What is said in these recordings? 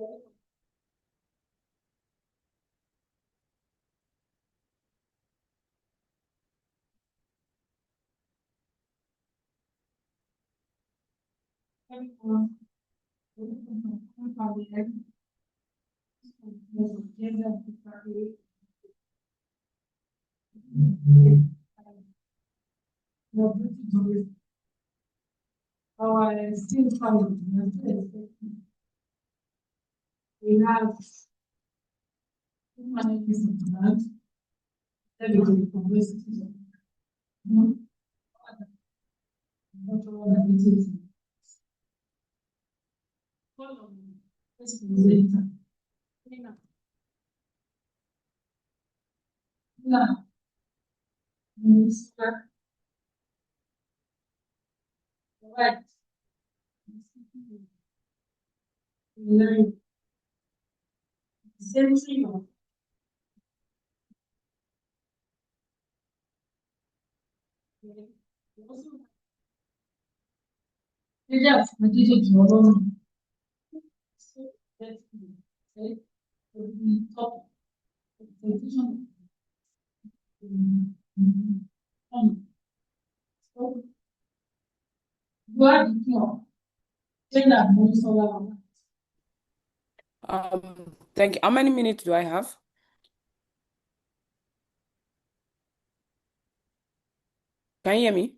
Our still family, we have two managers of the land, then we will progress to not all the meetings. Let's present. Now, Minister, right, learn century of also yes, I did it alone. So let's say the top position. So you are the king. Then that most of our Thank you. How many minutes do I have? Can you hear me?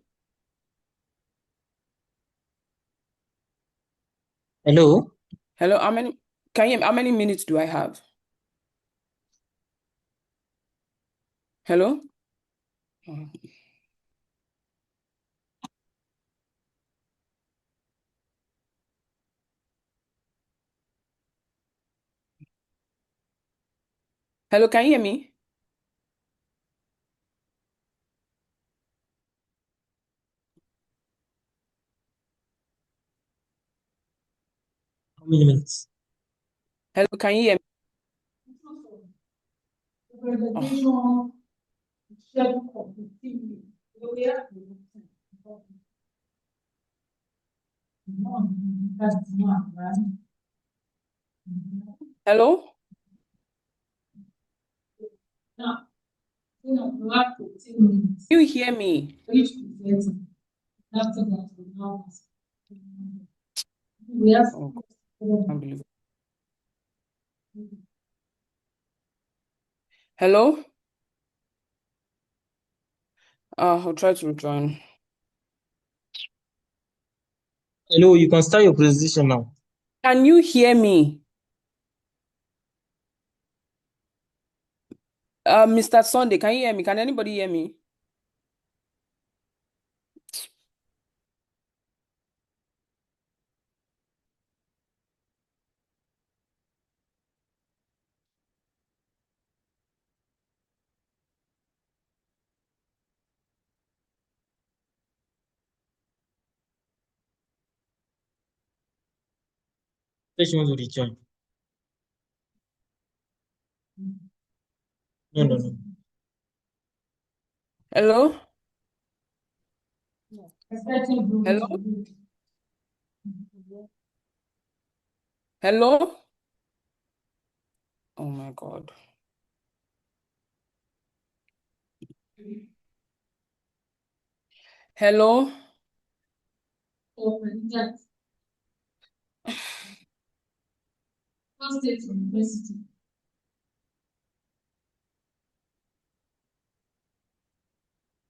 Hello. Hello, can you hear me? How many minutes do I have? Hello? Hello, can you hear me? How many minutes? Hello, can you hear me? presentation shared of the TV. We are that's not right. Hello? Now, we have 15 minutes. Can you hear me? Each presenter. After that, we now we have Unbelievable. Hello? I'll try to rejoin. Hello, you can start your presentation now. Can you hear me? Mr. Sunday, can you hear me? Can anybody hear me? Say you want to rejoin. No, no, no. Hello? Hello? Hello? Oh my God. Hello? Yes. State University.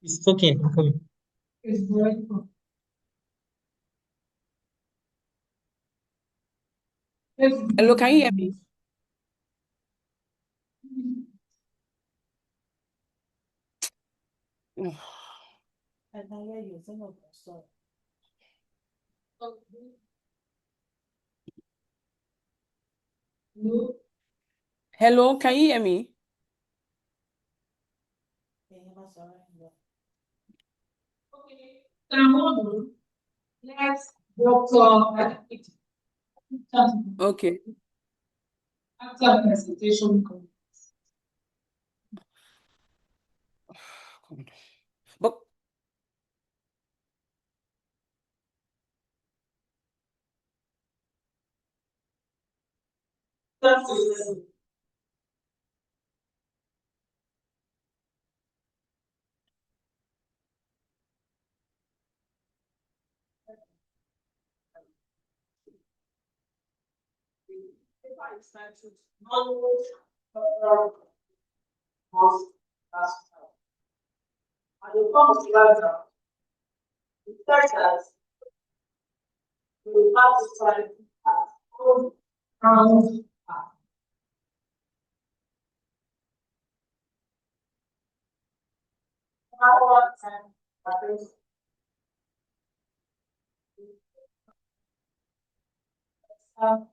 It's okay. I'm coming. Is very good. Hello, can you hear me? Hello? Hello, can you hear me? Okay. Now, let's Dr. Okay. After presentation. But And the comes together, it starts as we have to try to hold around power and others. And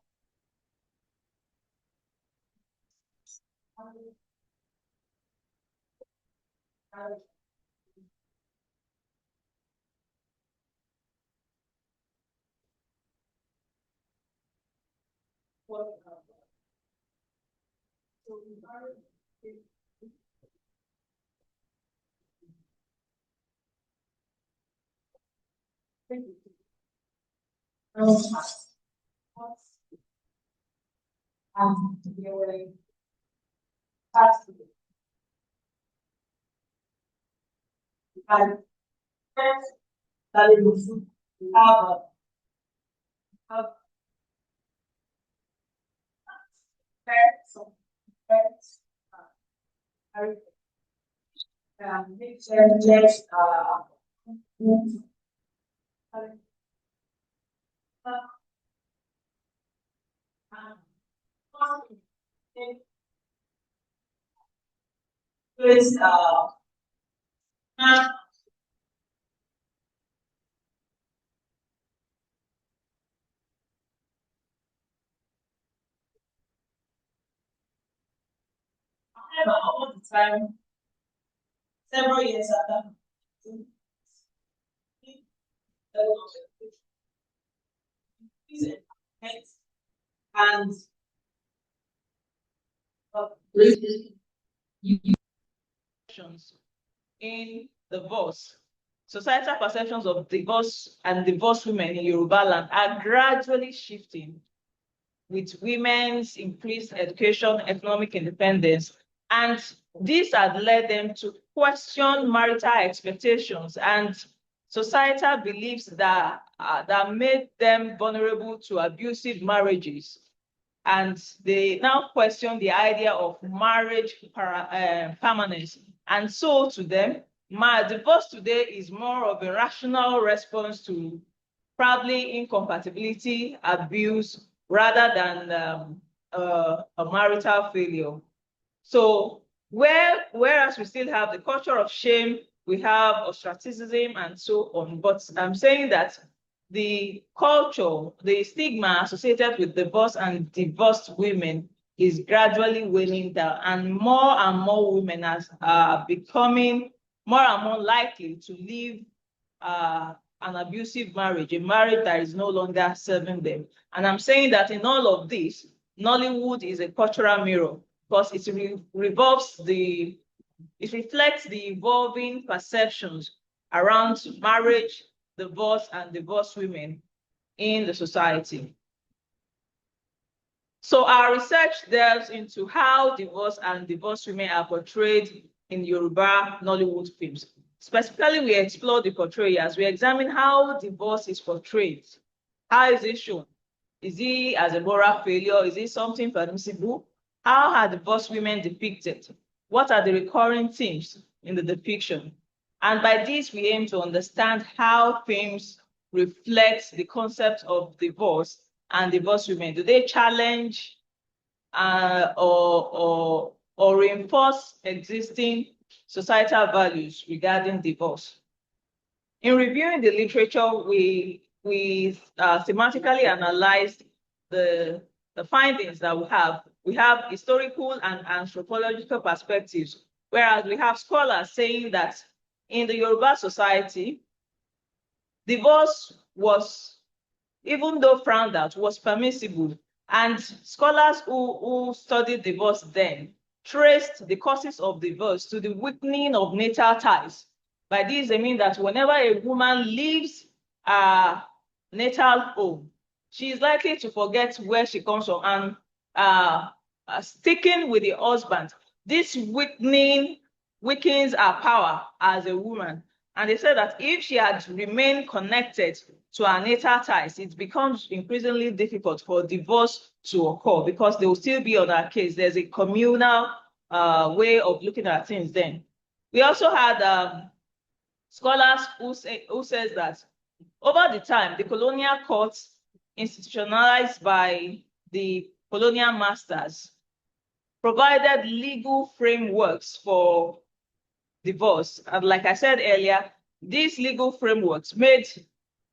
the past and first that it was have some first make changes place all the time, several years after. And in divorce. Societal perceptions of divorce and divorced women in Yoruba land are gradually shifting with women's increased education, economic independence, and this had led them to question marital expectations and societal beliefs that made them vulnerable to abusive marriages. And they now question the idea of marriage permanence. And so to them, my divorce today is more of a rational response to probably incompatibility, abuse, rather than a marital failure. So whereas we still have the culture of shame, we have ostracism and so on. But I'm saying that the culture, the stigma associated with divorce and divorced women is gradually waning down, and more women are becoming more and more likely to live an abusive marriage, a marriage that is no longer serving them. And I'm saying that in all of this, Nollywood is a cultural mirror because it reflects the evolving perceptions around marriage, divorce, and divorced women in the society. So our research delves into how divorce and divorced women are portrayed in Yoruba Nollywood films. Specifically, we explore the portrayals. We examine how divorce is portrayed. How is it shown? Is it as a moral failure? Is it something permissible? How are divorced women depicted? What are the recurring themes in the depiction? And by this, we aim to understand how films reflect the concept of divorce and divorced women. Do they challenge or reinforce existing societal values regarding divorce? In reviewing the literature, we thematically analyzed the findings that we have. We have historical and anthropological perspectives, whereas we have scholars saying that in the Yoruba society, divorce was, even though frowned out, was permissible. And scholars who studied divorce then traced the causes of divorce to the weakening of natal ties. By this, they mean that whenever a woman leaves her natal home, she is likely to forget where she comes from. And sticking with the husband. This weakens her power as a woman. And they said that if she had remained connected to her natal ties, it becomes increasingly difficult for divorce to occur because they will still be on her case. There's a communal way of looking at things then. We also had scholars who says that over the time, the colonial courts institutionalized by the colonial masters provided legal frameworks for divorce. And like I said earlier, these legal frameworks made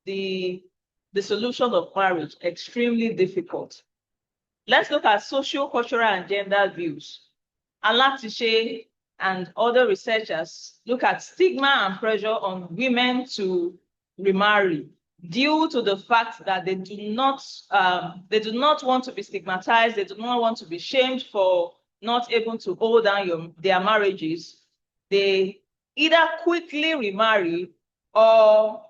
the solution of marriage extremely difficult. Let's look at social, cultural, and gender views. Alatishe and other researchers look at stigma and pressure on women to remarry due to the fact that they do not want to be stigmatized, they do not want to be shamed for not able to hold down their marriages. They either quickly remarry or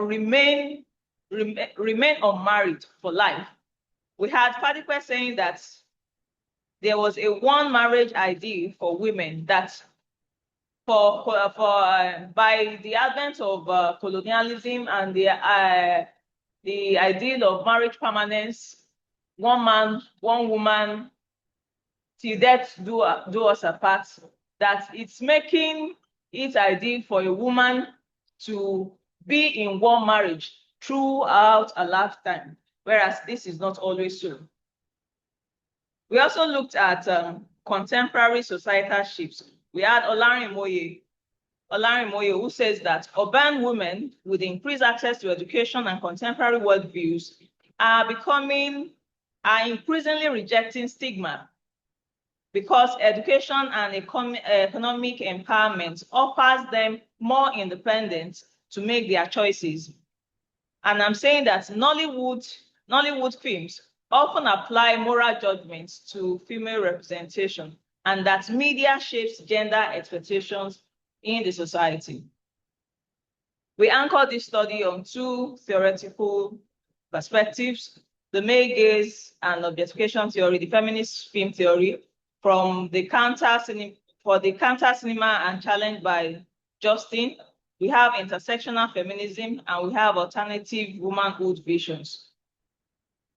remain unmarried for life. We had Fadipe saying that there was a one marriage ideal for women that by the advent of colonialism and the ideal of marriage permanence, one man, one woman, till death do us apart, that it's making it ideal for a woman to be in one marriage throughout a lifetime, whereas this is not always so. We also looked at contemporary societal shifts. We had Olarinmoye, who says that urban women with increased access to education and contemporary worldviews are increasingly rejecting stigma because education and economic empowerment offers them more independence to make their choices. And I'm saying that Nollywood films often apply moral judgments to female representation, and that media shapes gender expectations in the society. We anchor this study on two theoretical perspectives: the male gaze and objectification theory, the feminist film theory, for the counter cinema and challenged by Justin. We have intersectional feminism, and we have alternative womanhood visions.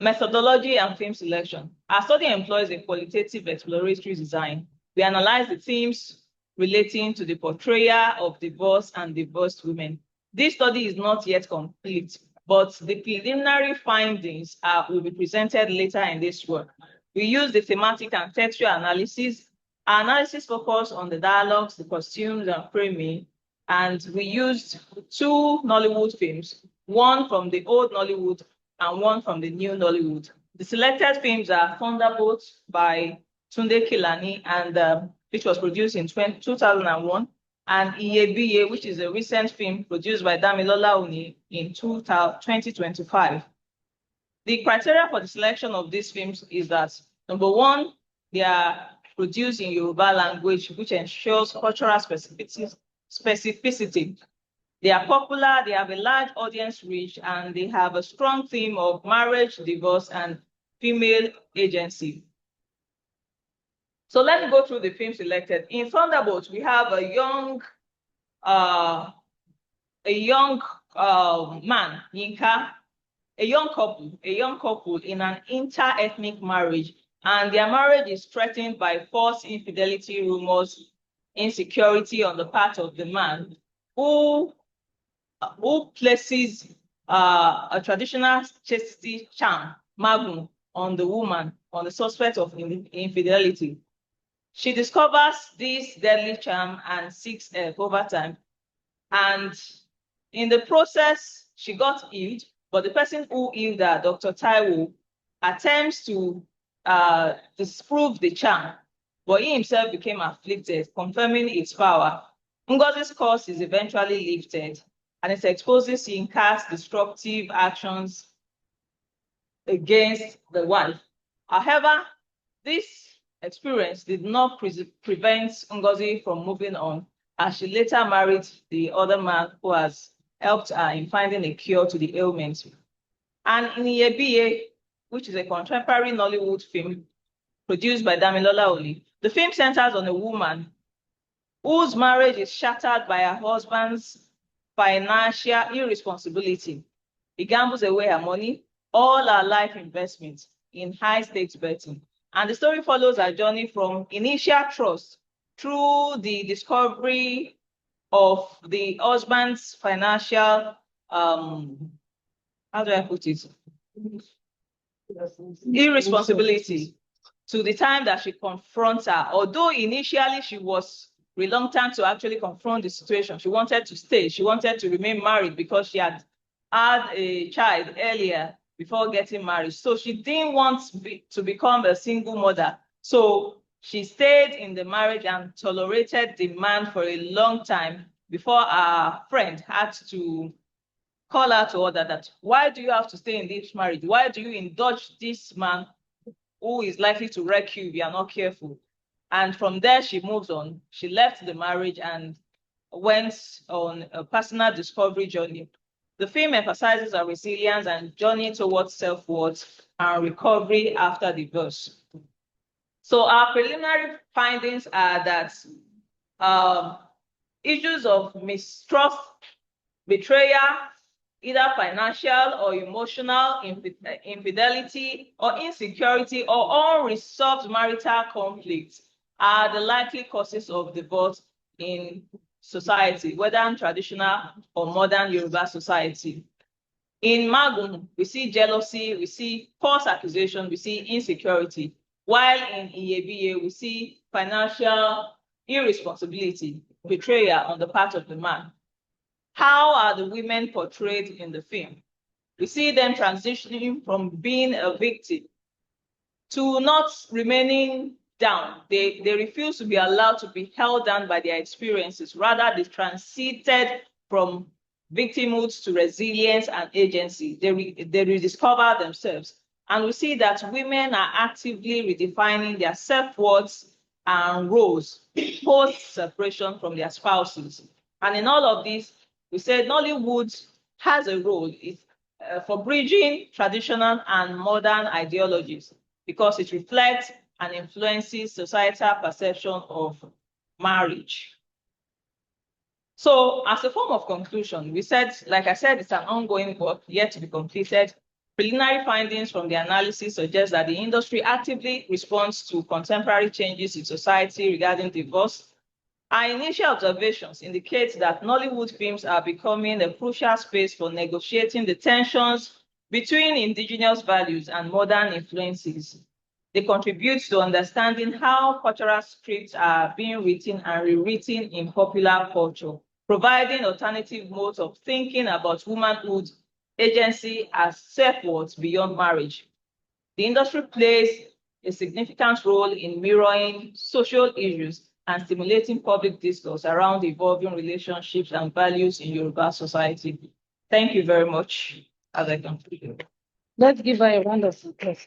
Methodology and film selection. Our study employs a qualitative exploratory design. We analyze the themes relating to the portrayal of divorce and divorced women. This study is not yet complete, but the preliminary findings will be presented later in this work. We use the thematic and textual analysis. Our analysis focused on the dialogues, the costumes, and framing, and we used two Nollywood films, one from the old Nollywood and one from the new Nollywood. The selected films are Thunderbolt by Tunde Kilani, and which was produced in 2001, and Iyebiye, which is a recent film produced by Damilola Oni in 2025. The criteria for the selection of these films is that, number one, they are produced in Yoruba language, which ensures cultural specificity. They are popular, they have a large audience reach, and they have a strong theme of marriage, divorce, and female agency. So let's go through the films selected. In Thunderbolt, we have a young man, Yinka, a young couple in an inter-ethnic marriage, and their marriage is threatened by false infidelity rumors, insecurity on the part of the man, who places a traditional chastity charm, magnum, on the woman, on the suspect of infidelity. She discovers this deadly charm and seeks help over time. And in the process, she got healed, but the person who healed her, Dr. Taiwo, attempts to disprove the charm, but he himself became afflicted, confirming its power. Ngozi's curse is eventually lifted, and it exposes Yinka's destructive actions against the wife. However, this experience did not prevent Ngozi from moving on, as she later married the other man who has helped her in finding a cure to the ailment. And in Iyebiye, which is a contemporary Nollywood film produced by Damilola Oli. The film centers on a woman whose marriage is shattered by her husband's financial irresponsibility. He gambles away her money, all her life investments in high-stakes betting. And the story follows her journey from initial trust through the discovery of the husband's financial, how do I put it? Irresponsibility, to the time that she confronts her. Although initially she was reluctant to actually confront the situation. She wanted to stay. She wanted to remain married because she had a child earlier before getting married. So she didn't want to become a single mother. So she stayed in the marriage and tolerated the man for a long time before our friend had to call her to order that, why do you have to stay in this marriage? Why do you indulge this man who is likely to wreck you if you are not careful? And from there, she moves on. She left the marriage and went on a personal discovery journey. The film emphasizes her resilience and journey towards self-worth and recovery after divorce. So our preliminary findings are that issues of mistrust, betrayal, either financial or emotional infidelity or insecurity or unresolved marital conflicts are the likely causes of divorce in society, whether in traditional or modern Yoruba society. In Magun, we see jealousy, we see false accusation, we see insecurity, while in Iyebiye, we see financial irresponsibility, betrayal on the part of the man. How are the women portrayed in the film? We see them transitioning from being a victim to not remaining down. They refuse to be allowed to be held down by their experiences. Rather, they transited from victimhood to resilience and agency. They rediscover themselves. And we see that women are actively redefining their self-worth and roles post-separation from their spouses. And in all of this, we said Nollywood has a role for bridging traditional and modern ideologies because it reflects and influences societal perception of marriage. So as a form of conclusion, we said, like I said, it's an ongoing work yet to be completed. Preliminary findings from the analysis suggest that the industry actively responds to contemporary changes in society regarding divorce. Our initial observations indicate that Nollywood films are becoming a crucial space for negotiating the tensions between indigenous values and modern influences. They contribute to understanding how cultural scripts are being written and rewritten in popular culture, providing alternative modes of thinking about womanhood, agency, as self-worth beyond marriage. The industry plays a significant role in mirroring social issues and stimulating public discourse around evolving relationships and values in Yoruba society. Thank you very much. As I conclude. Let's give her a round of applause.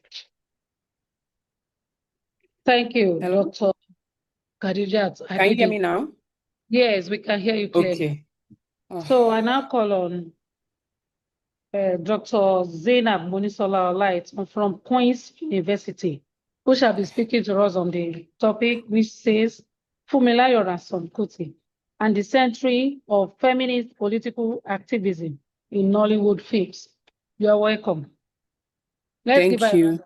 Thank you, Hello? Dr. Khadijat. Can you hear me now? Yes, we can hear you clearly. Okay. Oh. So I now call on Dr. Zainab Monisola Light from Queen's University, who shall be speaking to us on the topic which says Fumilayo Ransome Kuti and the Century of Feminist Political Activism in Nollywood Films. You are welcome. Let's give Thank her you.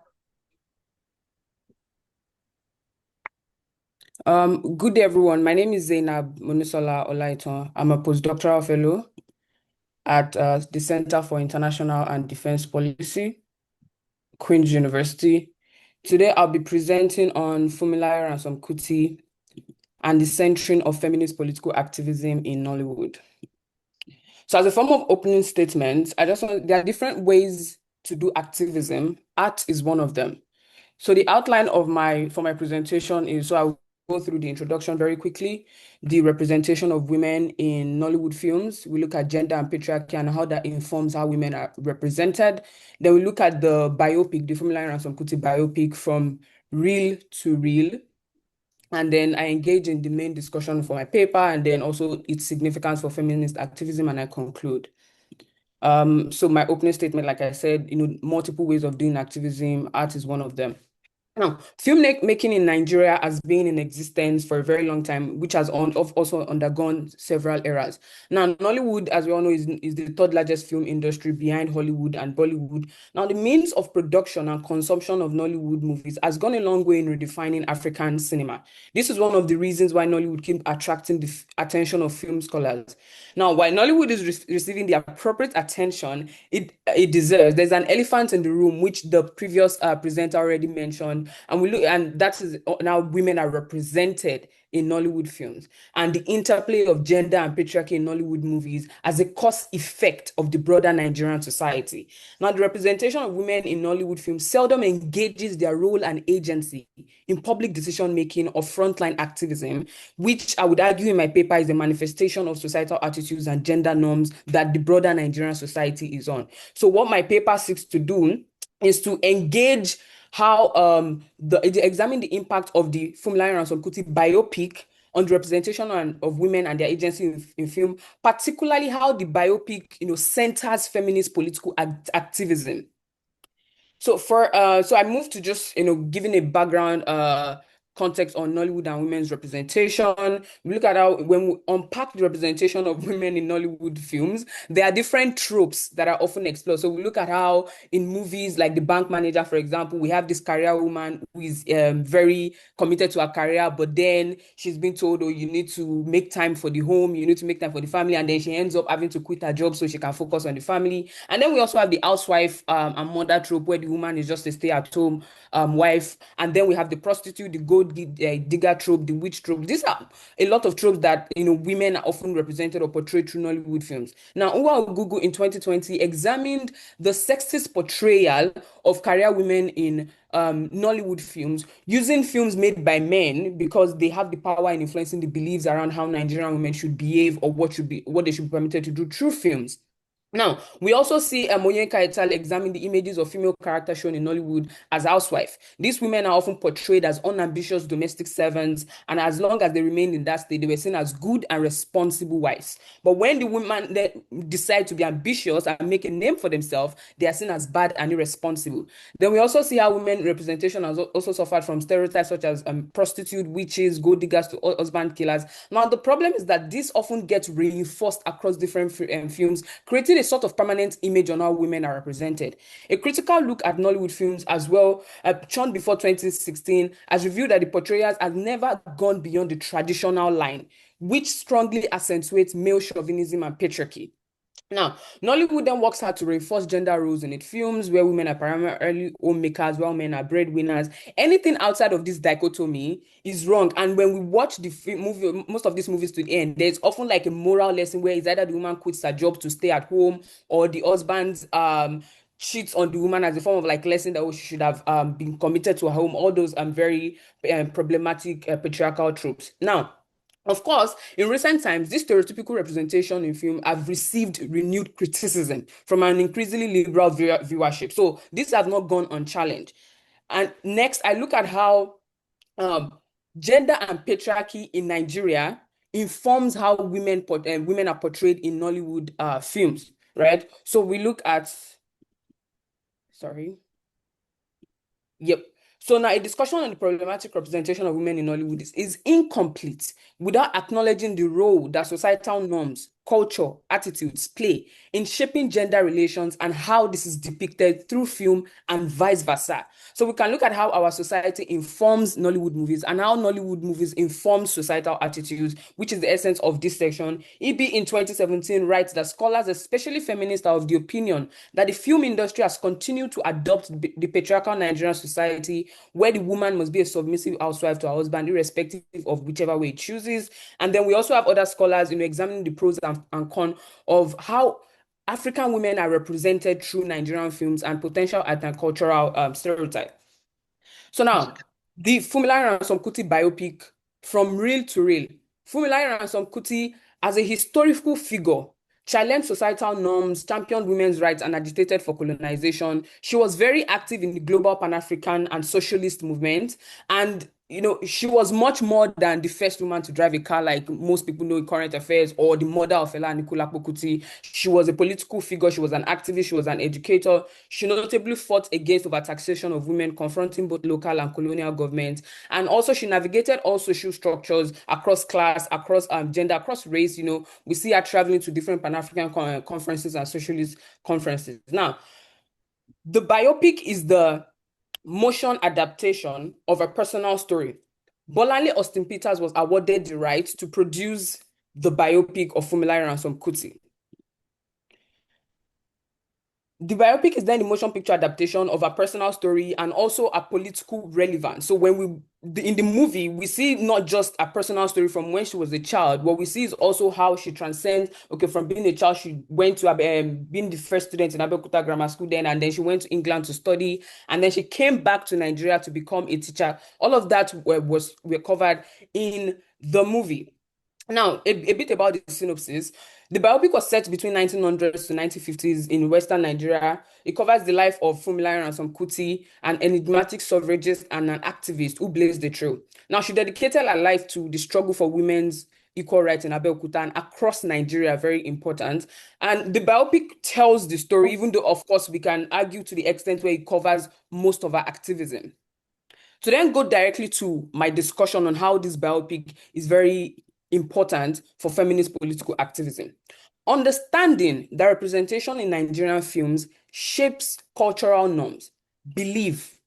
Good day, everyone. My name is Zainab Monisola Olaiton. I'm a postdoctoral fellow at the Center for International and Defense Policy, Queen's University. Today, I'll be presenting on Fumilayo Ransome Kuti and the centering of feminist political activism in Nollywood. So as a form of opening statement, there are different ways to do activism. Art is one of them. So the outline of my presentation is, so I'll go through the introduction very quickly, the representation of women in Nollywood films. We look at gender and patriarchy and how that informs how women are represented. Then we look at the biopic, the Fumilayo Ransome Kuti biopic, From Real to Real. And then I engage in the main discussion for my paper and then also its significance for feminist activism, and I conclude. So my opening statement, like I said, multiple ways of doing activism, art is one of them. Now, making in Nigeria has been in existence for a very long time, which has also undergone several eras. Now, Nollywood, as we all know, is the third largest film industry behind Hollywood and Bollywood. Now, the means of production and consumption of Nollywood movies has gone a long way in redefining African cinema. This is one of the reasons why Nollywood keep attracting the attention of film scholars. Now, while Nollywood is receiving the appropriate attention it deserves, there's an elephant in the room, which the previous presenter already mentioned, and that is now women are represented in Nollywood films, and the interplay of gender and patriarchy in Nollywood movies as a cause effect of the broader Nigerian society. Now, the representation of women in Nollywood films seldom engages their role and agency in public decision making or frontline activism, which I would argue in my paper is a manifestation of societal attitudes and gender norms that the broader Nigerian society is on. So, what my paper seeks to do is to engage how examine the impact of the Funmilayo Ransome Kuti biopic on the representation of women and their agency in film, particularly how the biopic, centers feminist political activism. So I moved to just giving a background context on Nollywood and women's representation. We look at how when we unpack the representation of women in Nollywood films, there are different tropes that are often explored. So we look at how in movies like The Bank Manager, for example, we have this career woman who is very committed to her career, but then she's been told, oh, you need to make time for the home, you need to make time for the family, and then she ends up having to quit her job so she can focus on the family. And then we also have the housewife and mother trope, where the woman is just a stay-at-home wife. And then we have the prostitute, the gold digger trope, the witch trope. These are a lot of tropes that women are often represented or portrayed through Nollywood films. Now, Google in 2020 examined the sexist portrayal of career women in Nollywood films using films made by men, because they have the power in influencing the beliefs around how Nigerian women should behave or what they should be permitted to do through films. Now, we also see Moyenka et al. Examine the images of female characters shown in Nollywood as housewife. These women are often portrayed as unambitious domestic servants, and as long as they remained in that state, they were seen as good and responsible wives. But when the women decide to be ambitious and make a name for themselves, they are seen as bad and irresponsible. Then we also see how women representation has also suffered from stereotypes such as prostitute, witches, gold diggers to husband killers. Now, the problem is that this often gets reinforced across different films, creating a sort of permanent image on how women are represented. A critical look at Nollywood films as well, shown before 2016, has revealed that the portrayals have never gone beyond the traditional line, which strongly accentuates male chauvinism and patriarchy. Now, Nollywood then works hard to reinforce gender roles in its films, where women are primarily homemakers, while men are breadwinners. Anything outside of this dichotomy is wrong. And when we watch the movie, most of these movies to the end, there's often like a moral lesson where it's either the woman quits her job to stay at home, or the husband cheats on the woman as a form of like lesson that she should have been committed to her home. All those very problematic patriarchal tropes. Now, of course, in recent times, this stereotypical representation in film have received renewed criticism from an increasingly liberal viewership. So these have not gone unchallenged. And next, I look at how gender and patriarchy in Nigeria informs how women are portrayed in Nollywood films, right? So we look at, sorry. Yep. So now a discussion on the problematic representation of women in Nollywood is incomplete without acknowledging the role that societal norms, culture, attitudes play in shaping gender relations and how this is depicted through film and vice versa. So we can look at how our society informs Nollywood movies and how Nollywood movies inform societal attitudes, which is the essence of this section. EB in 2017 writes that scholars, especially feminists, are of the opinion that the film industry has continued to adopt the patriarchal Nigerian society, where the woman must be a submissive housewife to her husband, irrespective of whichever way it chooses. And then we also have other scholars, examining the pros and cons of how African women are represented through Nigerian films and potential ethnocultural stereotype. So now, the Funmilayo Ransome Kuti biopic, From Real to Real. Funmilayo Ransome Kuti, as a historical figure, challenged societal norms, championed women's rights, and agitated for colonization. She was very active in the global Pan-African and socialist movement, and she was much more than the first woman to drive a car, like most people know in current affairs, or the mother of Fela Anikulapo Kuti. She was a political figure. She was an activist. She was an educator. She notably fought against overtaxation of women, confronting both local and colonial governments. And also, she navigated all social structures across class, across gender, across race. We see her traveling to different Pan-African conferences and socialist conferences. Now, the biopic is the motion adaptation of a personal story. Bolanle Austin Peters was awarded the right to produce the biopic of Funmilayo Ransome Kuti. The biopic is then the motion picture adaptation of a personal story and also a political relevance. So in the movie, we see not just a personal story from when she was a child. What we see is also how she transcends, from being a child, she went to being the first student in Abeokuta Grammar School then, and then she went to England to study, and then she came back to Nigeria to become a teacher. All of that were covered in the movie. Now, a bit about the synopsis. The biopic was set between 1900s to 1950s in Western Nigeria. It covers the life of Funmilayo Ransome Kuti, an enigmatic suffragist and an activist who blazed the trail. Now, she dedicated her life to the struggle for women's equal rights in Abeokuta and across Nigeria, very important. And the biopic tells the story, even though, of course, we can argue to the extent where it covers most of her activism. To then go directly to my discussion on how this biopic is very important for feminist political activism. Understanding that representation in Nigerian films shapes cultural norms, belief,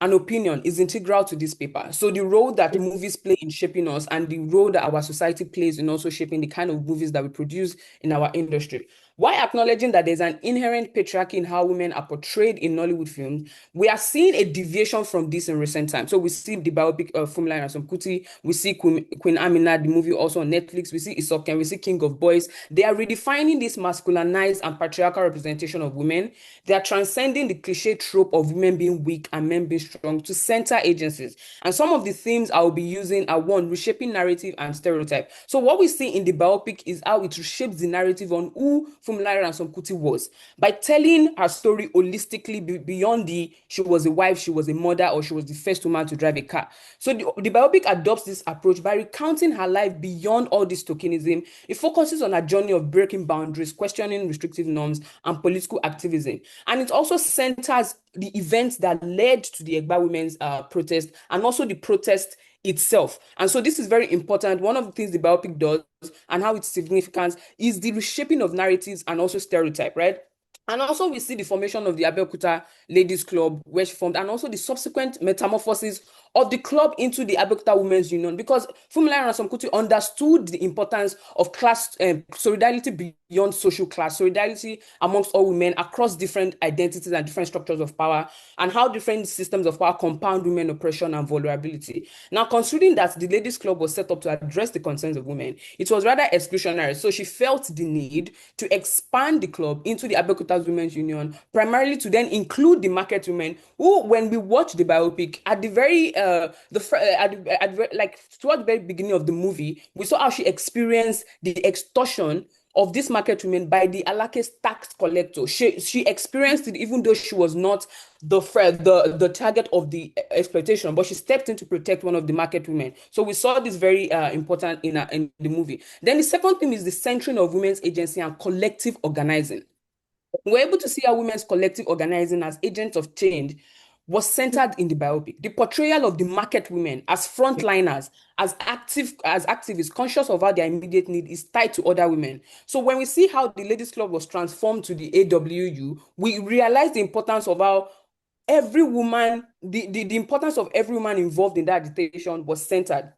and opinion is integral to this paper. So the role that movies play in shaping us and the role that our society plays in also shaping the kind of movies that we produce in our industry. While acknowledging that there's an inherent patriarchy in how women are portrayed in Nollywood films, we are seeing a deviation from this in recent times. So we see the biopic of Funmilayo Ransome Kuti, we see Queen Amina, the movie also on Netflix, we see Isoken, we see King of Boys. They are redefining this masculinized and patriarchal representation of women. They are transcending the cliche trope of women being weak and men being strong to center agencies. And some of the themes I will be using are one, reshaping narrative and stereotype. So what we see in the biopic is how it reshapes the narrative on who Funmilayo Ransome Kuti was by telling her story holistically beyond she was a wife, she was a mother, or she was the first woman to drive a car. So the biopic adopts this approach by recounting her life beyond all this tokenism. It focuses on a journey of breaking boundaries, questioning restrictive norms, and political activism. And it also centers the events that led to the Egba women's protest and also the protest itself. And so this is very important. One of the things the biopic does and how it's significant is the reshaping of narratives and also stereotype, right? And also we see the formation of the Abeokuta Ladies Club, where she formed, and also the subsequent metamorphosis of the club into the Abeokuta Women's Union, because Funmilayo Ransome Kuti understood the importance of class solidarity beyond social class, solidarity amongst all women across different identities and different structures of power, and how different systems of power compound women oppression and vulnerability. Now, considering that the Ladies Club was set up to address the concerns of women, it was rather exclusionary. So she felt the need to expand the club into the Abeokuta Women's Union, primarily to then include the market women who, when we watch the biopic, at the very towards the very beginning of the movie, we saw how she experienced the extortion of this market women by the Alake's tax collector. She experienced it even though she was not the target of the exploitation, but she stepped in to protect one of the market women. So we saw this very important in the movie. Then the second thing is the centering of women's agency and collective organizing. We're able to see how women's collective organizing as agents of change was centered in the biopic. The portrayal of the market women as frontliners, as activists, conscious of how their immediate need is tied to other women. So when we see how the Ladies Club was transformed to the AWU, we realize the importance of how every woman, the importance of every woman involved in that agitation was centered.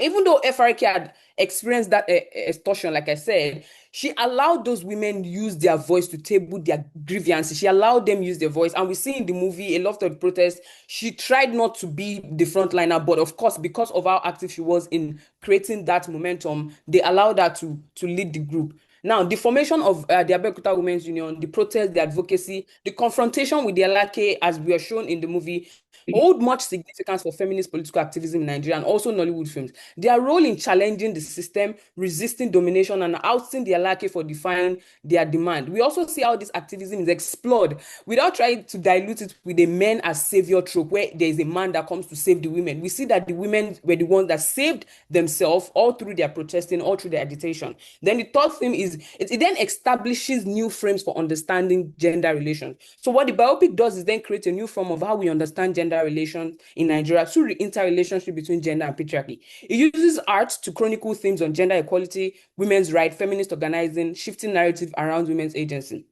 Even though FRK had experienced that extortion, like I said, she allowed those women use their voice to table their grievances. She allowed them use their voice. And we see in the movie, a lot of the protests, she tried not to be the frontliner, but of course, because of how active she was in creating that momentum, they allowed her to lead the group. Now, the formation of the Abeokuta Women's Union, the protest, the advocacy, the confrontation with the Alake, as we are shown in the movie, hold much significance for feminist political activism in Nigeria and also Nollywood films. Their role in challenging the system, resisting domination, and ousting the hierarchy for defying their demand. We also see how this activism is explored without trying to dilute it with a men as savior trope where there is a man that comes to save the women. We see that the women were the ones that saved themselves all through their protesting, all through their agitation. Then the third thing is it then establishes new frames for understanding gender relations. So what the biopic does is then create a new form of how we understand gender relations in Nigeria through the interrelationship between gender and patriarchy. It uses art to chronicle themes on gender equality, women's rights, feminist organizing, shifting narrative around women's agency.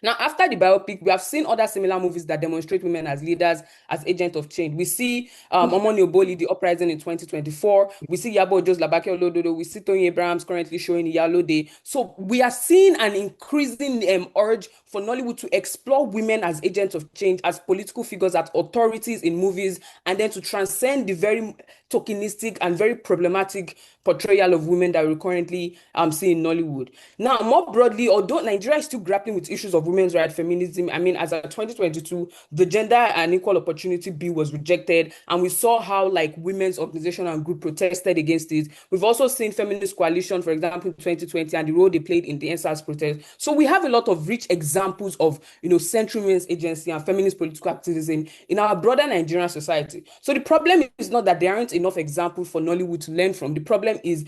Now, after the biopic, we have seen other similar movies that demonstrate women as leaders, as agents of change. We see Omoni Oboli, The Uprising in 2024. We see Yabo Ojo's Labake Olododo. We see Tony Abrahams currently showing Yalo Day. So we are seeing an increasing urge for Nollywood to explore women as agents of change, as political figures, as authorities in movies, and then to transcend the very tokenistic and very problematic portrayal of women that we currently see in Nollywood. Now, more broadly, although Nigeria is still grappling with issues of women's rights, feminism, I mean, as of 2022, the Gender and Equal Opportunity Bill was rejected, and we saw how like women's organization and group protested against it. We've also seen Feminist Coalition, for example, in 2020, and the role they played in the NSAS protest. So we have a lot of rich examples of, central women's agency and feminist political activism in our broader Nigerian society. So the problem is not that there aren't enough examples for Nollywood to learn from. The problem is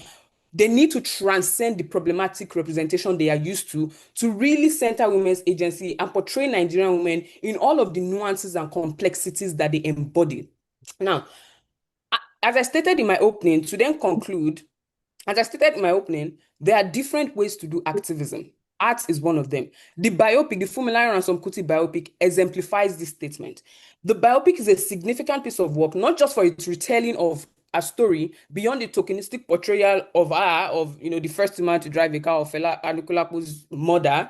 they need to transcend the problematic representation they are used to really center women's agency and portray Nigerian women in all of the nuances and complexities that they embody. Now, as I stated in my opening, to then conclude, there are different ways to do activism. Art is one of them. The biopic, the Funmilayo Ransome Kuti biopic, exemplifies this statement. The biopic is a significant piece of work, not just for its retelling of a story beyond the tokenistic portrayal of her, the first man to drive a car of Fela Anikulapo's mother,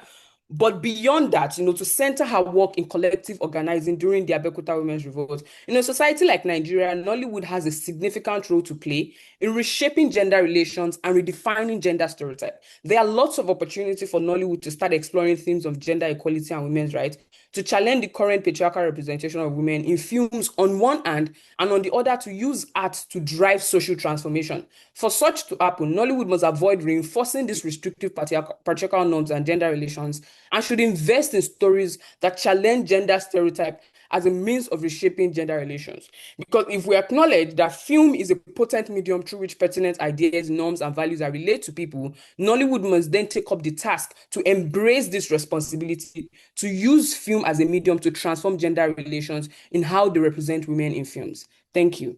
but beyond that, to center her work in collective organizing during the Abeokuta Women's Revolt. In a society like Nigeria, Nollywood has a significant role to play in reshaping gender relations and redefining gender stereotypes. There are lots of opportunity for Nollywood to start exploring themes of gender equality and women's rights, to challenge the current patriarchal representation of women in films on one hand, and on the other, to use art to drive social transformation. For such to happen, Nollywood must avoid reinforcing these restrictive patriarchal norms and gender relations, and should invest in stories that challenge gender stereotype as a means of reshaping gender relations. Because if we acknowledge that film is a potent medium through which pertinent ideas, norms, and values are relayed to people, Nollywood must then take up the task to embrace this responsibility to use film as a medium to transform gender relations in how they represent women in films. Thank you.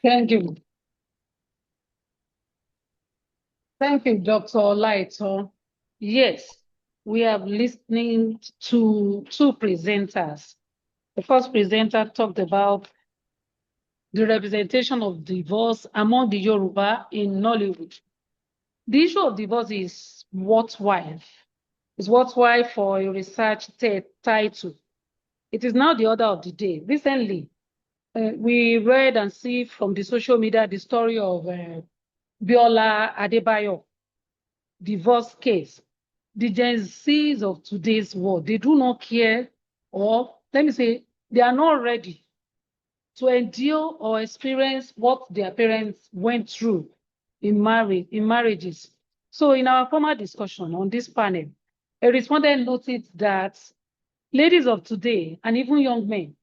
Thank you. Thank you, Dr. Olaito. Yes, we have listening to two presenters. The first presenter talked about the representation of divorce among the Yoruba in Nollywood. The issue of divorce is worthwhile. It's worthwhile for a research title. It is now the order of the day. Recently, we read and see from the social media the story of Biola Adebayo divorce case. The Gen Zs of today's world, they do not care, or let me say, they are not ready to endure or experience what their parents went through in marriages. So in our former discussion on this panel, a respondent noted that ladies of today and even young men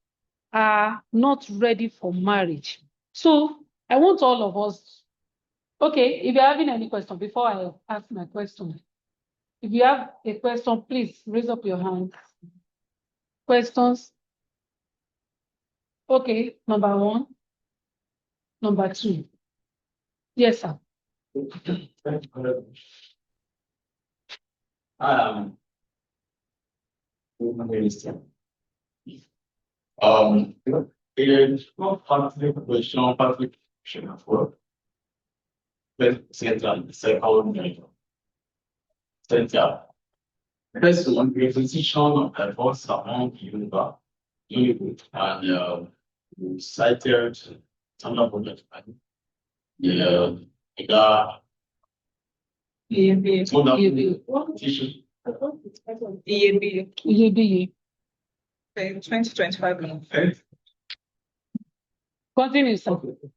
are not ready for marriage. So I want all of us, okay, if you're having any question before I ask my question, if you have a question, please raise up your hand. Questions? Okay, number one. Number two. Yes, sir. It's not partly question, partly question of work. But second, center. First one, the position of divorce among Yoruba, and we cited some of the EAB 2025. Continue, sir. Okay.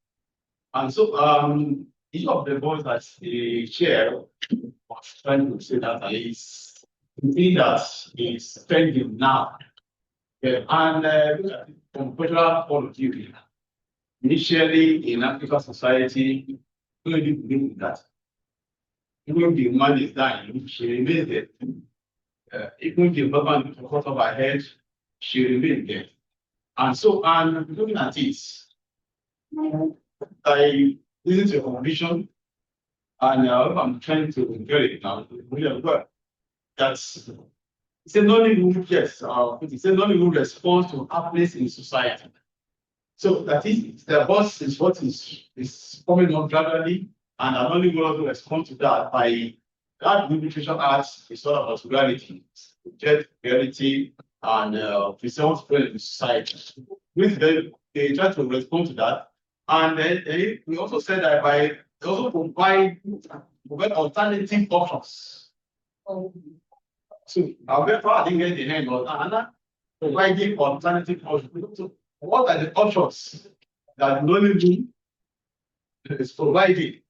And so, each of the boys that the chair was trying to say that is the thing that is trending now. Yeah, and look at it from cultural point of view. Initially, in African society, nobody believe in that. Even if the woman is dying, she remains there. Even if the husband is cut off her head, she remains there. And so, and looking at it, I listen to your conversation, and I'm trying to get it now. Really well. That's it's a Nollywood, yes. It's a Nollywood response to happenings in society. So that is the boss is what is coming on gradually, and I only will also respond to that by that nutrition arts is all about reality, get reality and present spread in society. With they try to respond to that. And then we also said that by they also provide alternative options. So however, I didn't get the name of Anna providing alternative options. So what are the options that Nollywood is providing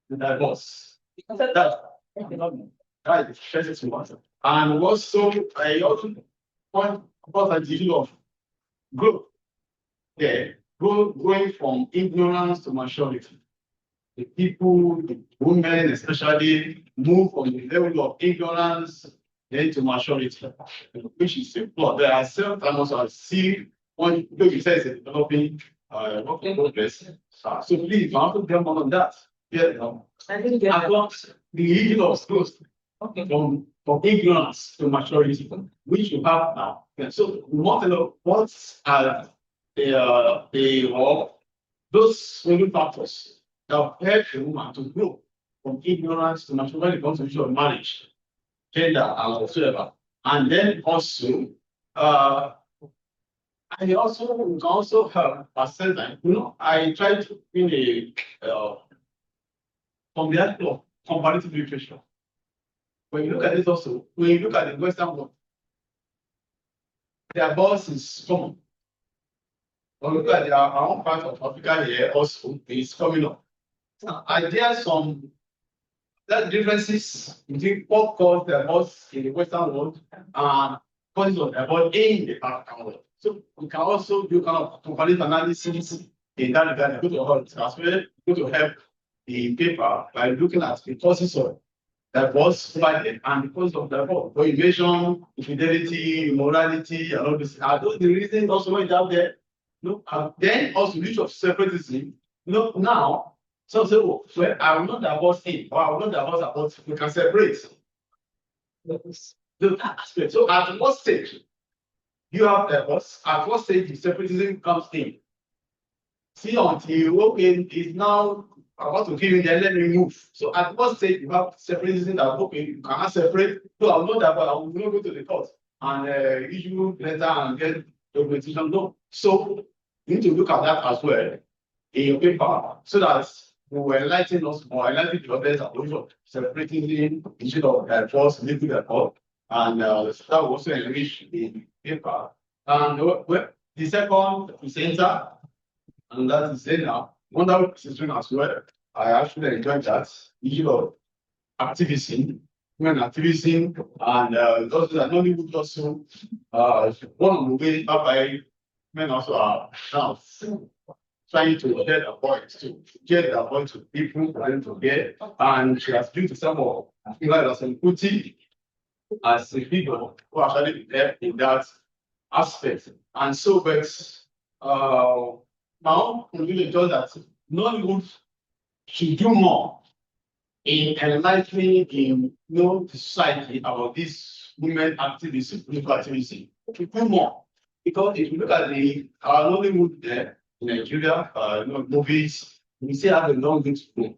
to that boss? That right, the first one. And also, I also want about the issue of growth. Yeah, growing from ignorance to maturity. The people, the women especially, move from the level of ignorance then to maturity, which is a plot. There are several times I see one you say is a developing work in progress. So please, I want to get more on that. Yeah, I didn't get that. about the issue of growth from ignorance to maturity, which you have now. Yeah, so we want to know what are those value factors that help a woman to grow from ignorance to maturity when it comes to the issue of marriage, gender, and whatsoever. And then also, I also can also help assess that, I try to in a from the aspect of comparative literature. When you look at this also, when you look at the Western world, their boss is common. When you look at our own part of Africa here also is coming up. Are there some differences between what caused their boss in the Western world and causes of their boss in the African world? So we can also do kind of comparative analysis in that regard. Go to as well, go to help the paper by looking at the causes of divorce provided and the causes of divorce. Prohibition, infidelity, immorality, and all this. Are those the reasons also went out there? No, then also the issue of separatism. Now, some say, oh, well, I will not divorce him, or I will not divorce her, but we can separate. The aspect. So at what stage you have divorce? At what stage the separatism comes in? See, until okay, is now about to give in, then let me move. So at what stage you have separatism that okay, you cannot separate. So I will not divorce, I will not go to the court and issue letter and get documentation. No. So you need to look at that as well in your paper so that we will enlighten us more, enlighten the others about separating instead of divorce, living at all. And that will also enrich the paper. And the second presenter, and that is Zena, wonderful presentation as well. I actually enjoyed that issue of activism, women activism, and also that Nollywood also one of the ways by men also are now trying to get the voice to people for them to get, and she has built some of as a Kuti as a figure who actually there in that aspect. And so, but now we really just that Nollywood should do more in enlightening the society about this women activism, political activism. To do more. Because if you look at our Nollywood there in Nigeria, movies, we still have a long way to go. We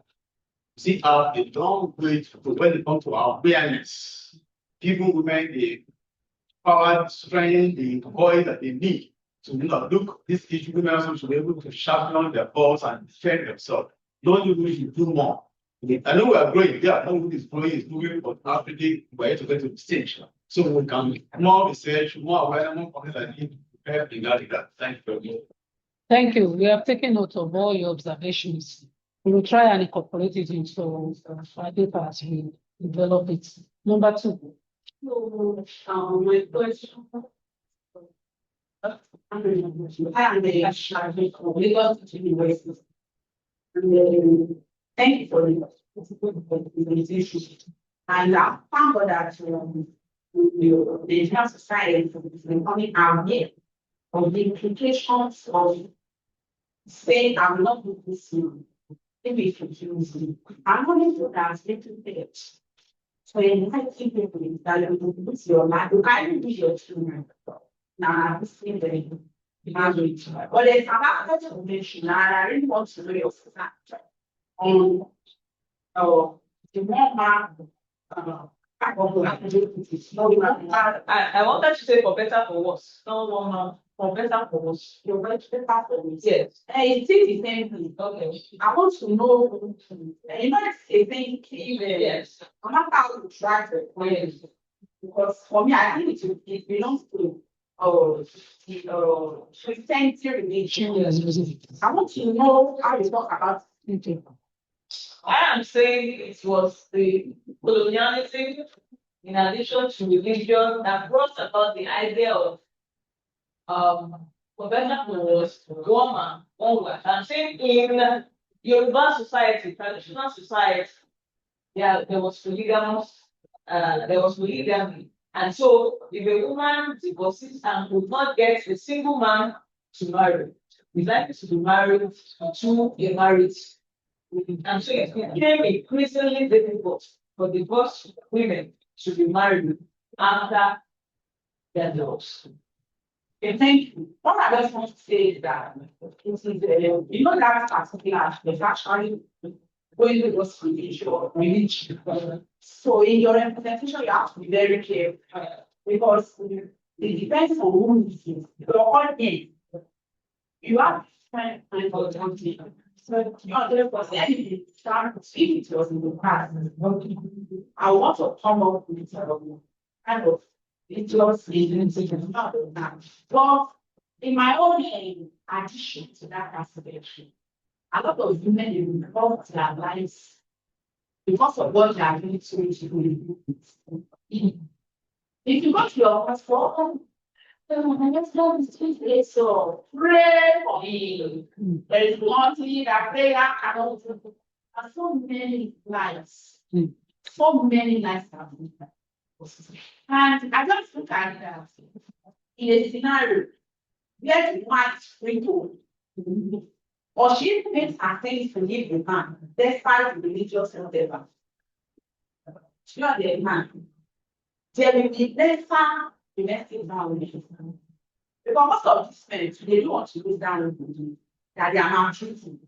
still have a long way to go when it comes to our awareness. People, women, the power, strength, the voice that they need to look this issue, women also should be able to sharpen their voice and defend themselves. Nollywood should do more. I know we are growing, Nollywood is growing, it's moving, but Africa, we're to get to the stage. So we can more research, more awareness, more companies that need to help in that regard. Thank you very much. Thank you. We have taken note of all your observations. We will try and incorporate it into our data as we develop it. Number 2. So, my question. I am the Ashari of Lagos University. Thank you for the presentation. And I found out that the entire society is becoming aware of the implications of saying I'm not with this man. Maybe if you choose me. I'm only to that little bit. So in helping people that you put your life, you can't be your children. Now I'm seeing the marriage. But there's another information, and I really want to know your factor. The more man, I wanted to say for better for worse. No, for better for worse. You're going to better for me. Yes. It's still the same thing. Okay. I want to know, it's a thing, Yes. no matter how you try to explain it. Because for me, I think it belongs to Christianity religion. Yes. I want to know how you talk about it. I am saying it was the colonialism in addition to religion that brought about the idea of professional was one man, one wife. I'm saying in Yoruba society, traditional society, there was polygamy. And so if a woman divorces and could not get a single man to marry, is likely to be married to a married. And so it became increasingly difficult for divorced women to be married after their divorce. Okay, thank you. What I just want to say is that that particular aspect actually going to those religion. So in your representation, you have to be very careful because it depends on who it is. Your audience, you have different kind of something. So therefore, anything start to speak it was in the past. I want to come up with kind of it was not that. But in my own addition to that aspect, a lot of women in their lives because of what they are doing to if you go to your pastor, so pray for me. There is one thing that prayer cannot do. There are so many lives. So many lives have been. And I just look at that in a scenario where the wife sprinkled, or she makes her things to leave the man, despite the religious whatever. She not the man. There will be lesser domestic violence. Because most of these men, they don't want to lose that religion, that they are maltreating.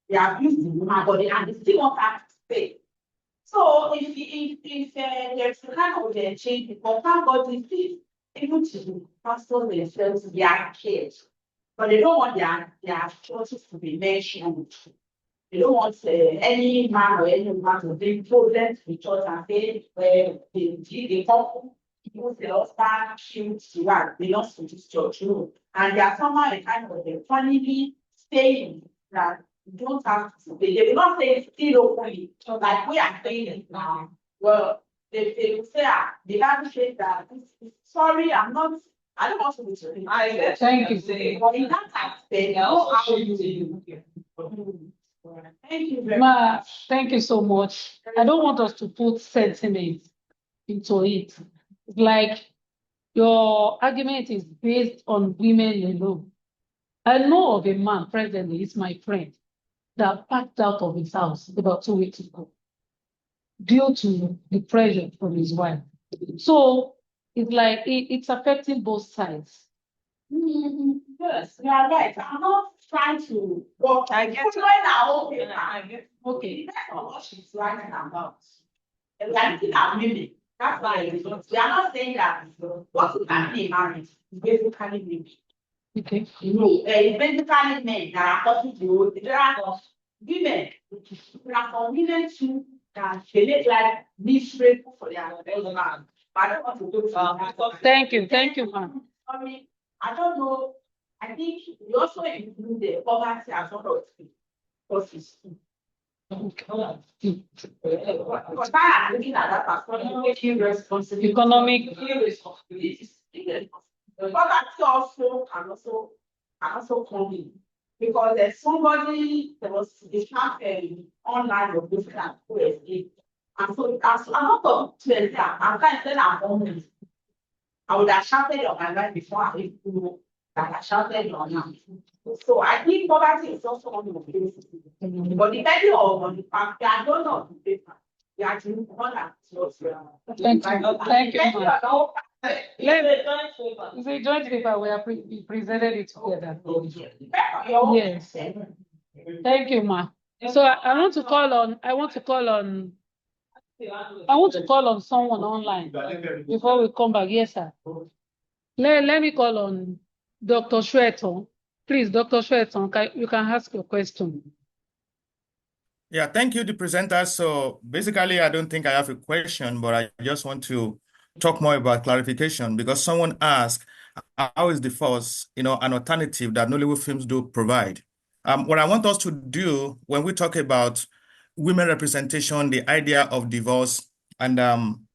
They are abusing the woman body and they still want her to stay. So if there's a kind of change, because thank God they still able to pastor themselves, they are cared. But they don't want their churches to be mentioned. They don't want any man or any woman to bring problems to the church and say, well, they come, use the husband, shield the wife, belongs to this church. No. And they are somehow a kind of a family saying that you don't have to say. They will not say it still openly, like we are saying it now. Well, they will say, the Bible says that, sorry, I don't want to be true. Thank you. But in that aspect, thank you very much. Thank you so much. I don't want us to put sentiment into it. It's like your argument is based on women alone. I know of a man presently, he's my friend, that packed out of his house about 2 weeks ago due to the pressure from his wife. So it's like it's affecting both sides. Yes, you are right. I'm not trying to go. I get it. Okay. That's what she's writing about. And we are looking at women. That's why we are not saying that what you can be married is basically women. Okay. It's basically men that are talking to there are women. There are some women too that they look like miserable for their husband. But I don't want to go Thank you, ma'am. I mean, I don't know I think we also include the poverty as one of the causes. Because I am looking at that as one of the irresponsibility. Economic. Poverty also can also come in. Because there's somebody there was a chat online of this kind who escaped. And so as a lot of children, I'm kind of homeless. I would have shouted on my life before I even know that I shouted on now. So I think poverty is also one of the things. But depending on the fact, I don't know the paper. We are doing more than Thank you. Thank you. It's a joint paper. We are presented it together. Yes. Thank you, ma. So I want to call on someone online before we come back. Yes, sir. Let me call on Dr. Shweton. Please, Dr. Shweton, you can ask your question. Yeah, thank you, the presenter. So basically, I don't think I have a question, but I just want to talk more about clarification because someone asked, how is divorce, an alternative that Nollywood films do provide? What I want us to do when we talk about women representation, the idea of divorce and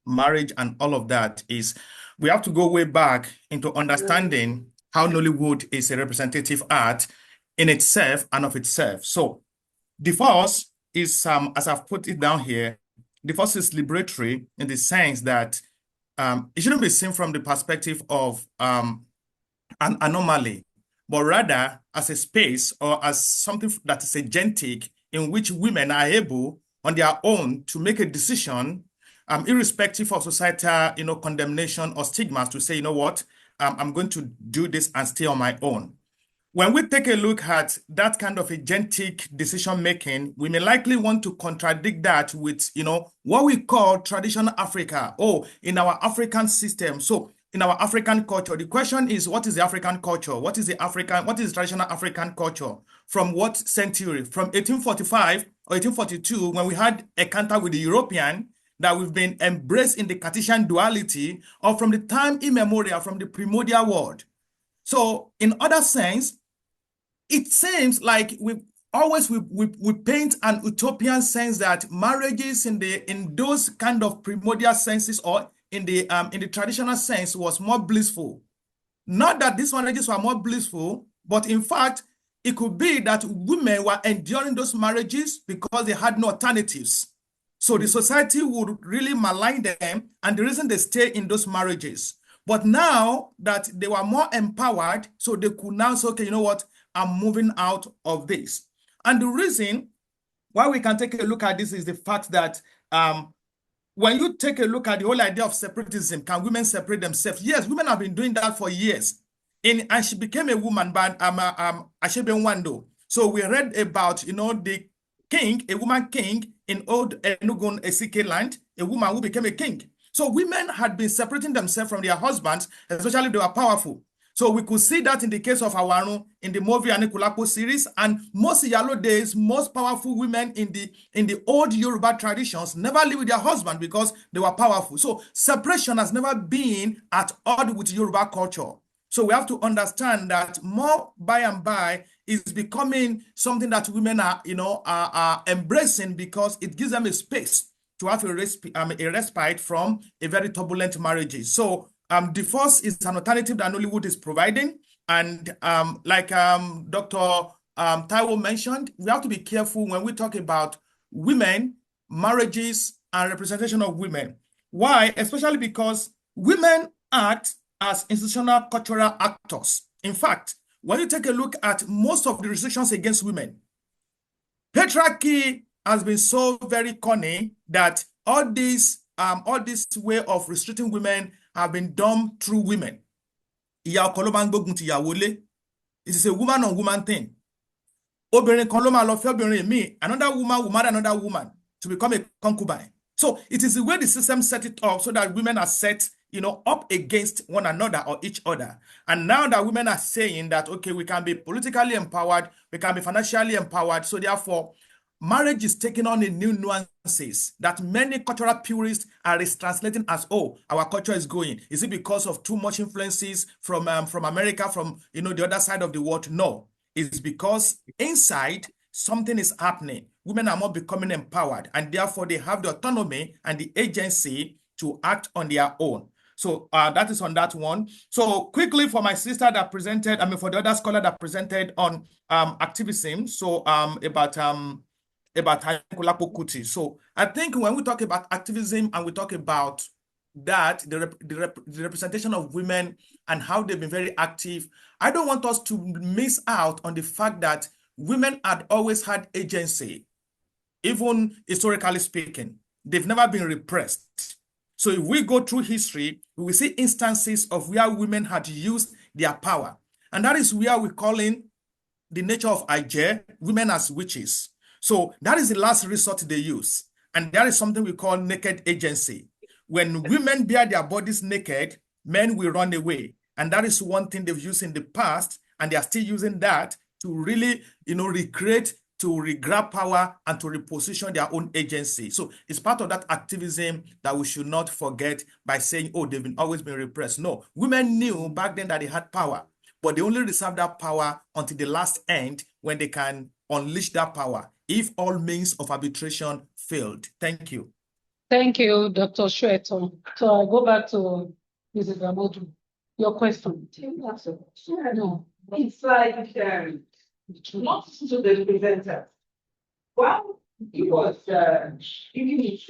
marriage and all of that is we have to go way back into understanding how Nollywood is a representative art in itself and of itself. So divorce is, as I've put it down here, divorce is liberatory in the sense that it shouldn't be seen from the perspective of an anomaly, but rather as a space or as something that is agentic in which women are able on their own to make a decision, irrespective of societal, condemnation or stigmas, to say, you know what, I'm going to do this and stay on my own. When we take a look at that kind of agentic decision-making, we may likely want to contradict that with, what we call traditional Africa, in our African system. So in our African culture, the question is, what is the African culture? What is the traditional African culture? From what century? From 1845 or 1842, when we had a encounter with the European, that we've been embraced in the Cartesian duality, or from the time immemorial, from the primordial world. So in other sense, it seems like we paint an utopian sense that marriages in those kind of primordial senses or in the traditional sense was more blissful. Not that these marriages were more blissful, but in fact, it could be that women were enduring those marriages because they had no alternatives. So the society would really malign them, and the reason they stay in those marriages. But now that they were more empowered, so they could now say, okay, you know what? I'm moving out of this. And the reason why we can take a look at this is the fact that when you take a look at the whole idea of separatism, can women separate themselves? Yes, women have been doing that for years. And she became a woman, but Ashebe Nwando. So we read about, the king, a woman king in old Enugu Esike land, a woman who became a king. So women had been separating themselves from their husbands, especially if they were powerful. So we could see that in the case of Awaru in the Movi Anikulapo series, and most Yalo days, most powerful women in the old Yoruba traditions never lived with their husband because they were powerful. So separation has never been at odds with Yoruba culture. So we have to understand that more by and by is becoming something that women are embracing because it gives them a space to have a respite from a very turbulent marriages. So divorce is an alternative that Nollywood is providing. And like Dr. Taiwo mentioned, we have to be careful when we talk about women, marriages, and representation of women. Why? Especially because women act as institutional cultural actors. In fact, when you take a look at most of the restrictions against women, patriarchy has been so very cunning that all this way of restricting women have been done through women. It is a woman on woman thing. Another woman will marry another woman to become a concubine. So it is the way the system set it up so that women are set, up against one another or each other. And now that women are saying that, okay, we can be politically empowered, we can be financially empowered. So therefore, marriage is taking on a new nuances that many cultural purists are translating as, oh, our culture is going. Is it because of too much influences from America, from the other side of the world? No, it's because inside something is happening. Women are more becoming empowered, and therefore they have the autonomy and the agency to act on their own. So that is on that one. So quickly for my sister that presented, for the other scholar that presented on activism, so about Kolapo Kuti. So I think when we talk about activism and we talk about that, the representation of women and how they've been very active, I don't want us to miss out on the fact that women had always had agency, even historically speaking. They've never been repressed. So if we go through history, we will see instances of where women had used their power. And that is where we call in the nature of Ije, women as witches. So that is the last resort they use. And that is something we call naked agency. When women bear their bodies naked, men will run away. And that is one thing they've used in the past, and they are still using that to really, recreate, to regrab power and to reposition their own agency. So it's part of that activism that we should not forget by saying, oh, they've always been repressed. No, women knew back then that they had power, but they only reserve that power until the last end when they can unleash that power if all means of arbitration failed. Thank you. Thank you, Dr. Shueto. So I'll go back to Mrs. Amodu. Your question. No, it's like not to the presenter. Well, it was giving his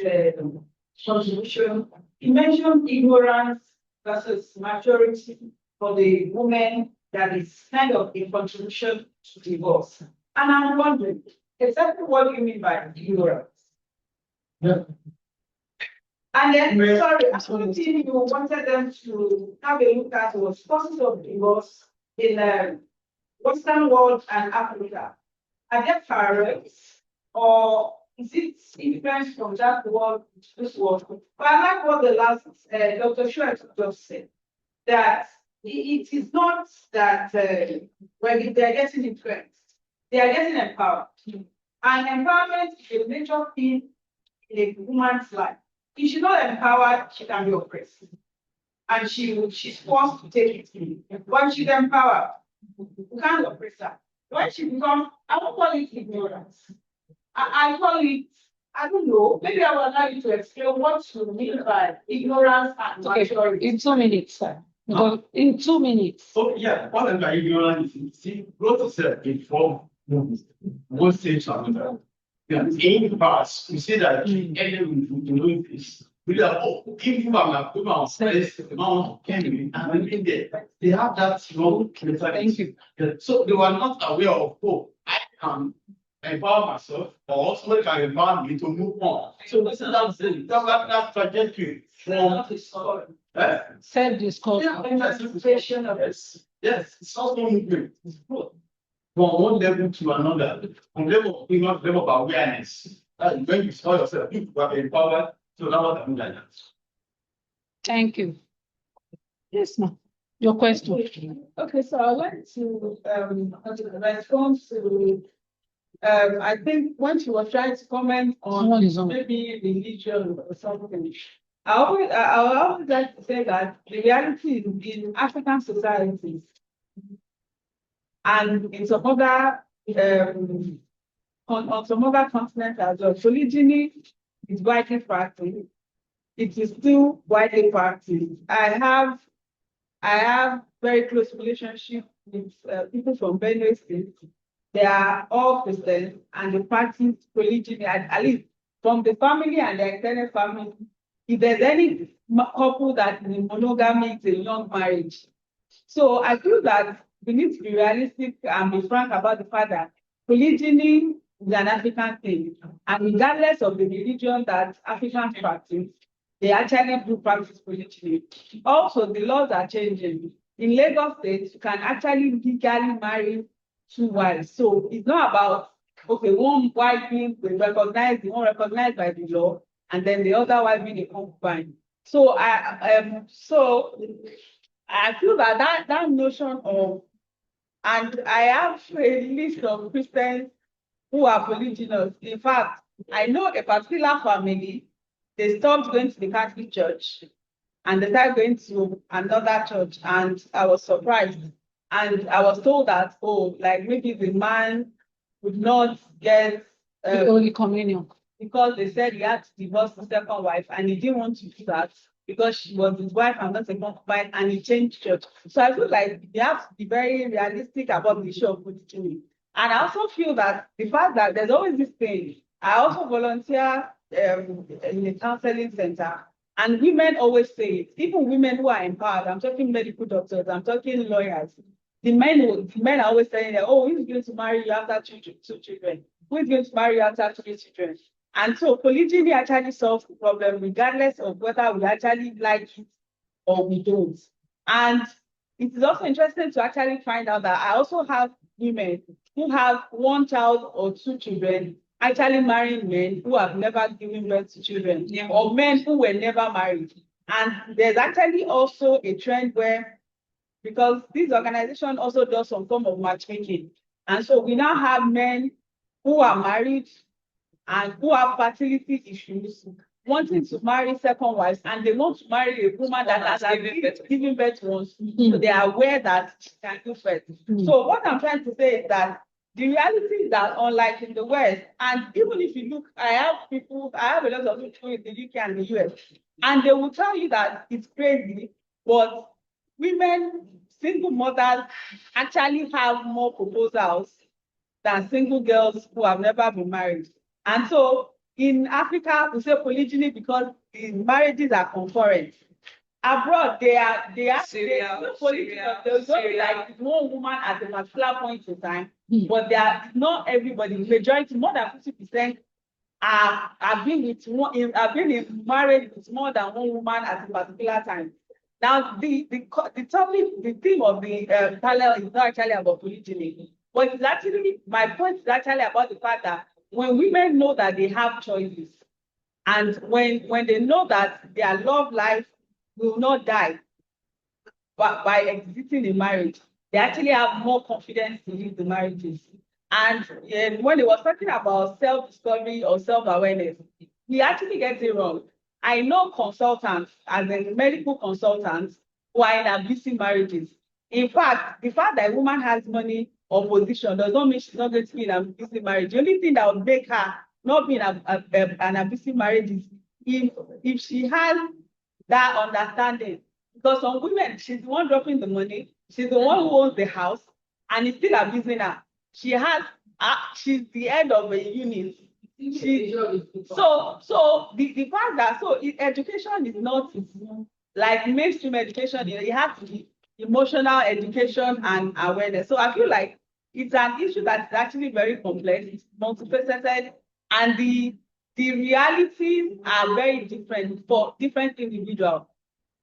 contribution. He mentioned ignorance versus maturity for the woman that is kind of a contribution to divorce. And I'm wondering exactly what you mean by ignorance. Yeah. And then, sorry, another thing you wanted them to have a look at was causes of divorce in Western world and Africa. Are there parents, or is it influence from that world to this world? But I like what the last Dr. Shuet just said, that it is not that when they're getting influenced, they are getting empowered. And empowerment is a major thing in a woman's life. If she's not empowered, she can be oppressed. And she's forced to take it. When she's empowered, you can't oppress her. When she becomes, I won't call it ignorance. I call it, I don't know, maybe I will allow you to explain what you mean by ignorance and maturity. In 2 minutes, sir. Because in 2 minutes. So yeah, what I'm by ignorance is, see, growth is a form one stage to another. Yeah, in the past, you see that doing this. We are if you are not space, amount can and they have that strong Thank you. So they were not aware of, oh, I can empower myself, or somebody can empower me to move on. So this is that trajectory from Self-discovery. Yes, it's also movement. It's growth. From one level to another, from level of awareness. When you saw yourself, you are empowered, so now what I'm doing. Thank you. Yes, ma'am. Your question. Okay, so I want to respond to I think when she was trying to comment on maybe religion or something. I always like to say that the reality in African societies and in some other on some other continents as well, polygyny is widely practiced. It is still widely practiced. I have very close relationship with people from Benue State. They are all Christians and they practice polygyny, at least from the family and the extended family. If there's any couple that is in monogamy, it's a long marriage. So I feel that we need to be realistic and be frank about the fact that polygyny is an African thing. And regardless of the religion that Africans practice, they actually do practice polygyny. Also, the laws are changing. In Lagos State, you can actually legally marry 2 wives. So it's not about, okay, one wife being recognized, the one recognized by the law, and then the other wife being a concubine. So I feel that notion of, and I have a list of Christians who are polygynous. In fact, I know a particular family, they stopped going to the Catholic Church and they started going to another church, and I was surprised. And I was told that, oh, like maybe the man would not get The Holy Communion. because they said he had to divorce the second wife and he didn't want to do that because she was his wife and not a concubine, and he changed church. So I feel like they have to be very realistic about the issue of polygamy. And I also feel that the fact that there's always this thing, I also volunteer in a counseling center, and women always say it, even women who are empowered, I'm talking medical doctors, I'm talking lawyers, the men are always saying that, oh, who's going to marry you after two children? Who is going to marry you after 3 children? And so polygyny actually solves the problem regardless of whether we actually like it or we don't. And it is also interesting to actually find out that I also have women who have 1 child or 2 children actually marrying men who have never given birth to children, or men who were never married. And there's actually also a trend where, because this organization also does some form of matchmaking, and so we now have men who are married and who have fertility issues wanting to marry second wives, and they want to marry a woman that has given birth once, so they are aware that she can give birth. So what I'm trying to say is that the reality is that unlike in the West, and even if you look, I have a lot of people in the UK and the US, and they will tell you that it's crazy, but women, single mothers, actually have more proposals than single girls who have never been married. And so in Africa, we say polygyny because the marriages are concurrent. Abroad, they are polygamous. There's only like 1 woman at a particular point in time, but they are not everybody. Majority, more than 50%, are being in marriage with more than 1 woman at a particular time. Now, the topic, the theme of the panel is not actually about polygyny, but it's actually, my point is actually about the fact that when women know that they have choices, and when they know that their love life will not die by exiting the marriage, they actually have more confidence to leave the marriages. And when they were talking about self-discovery or self-awareness, we actually get it wrong. I know consultants, as in medical consultants, who are in abusive marriages. In fact, the fact that a woman has money or position does not mean she's not going to be in an abusive marriage. The only thing that would make her not be in an abusive marriage is if she has that understanding. Because some women, she's the one dropping the money, she's the one who owns the house, and is still abusing her. She's the head of a unit. So the fact that education is not like mainstream education, you have to be emotional education and awareness. So I feel like it's an issue that's actually very complex, it's multifaceted, and the realities are very different for different individuals.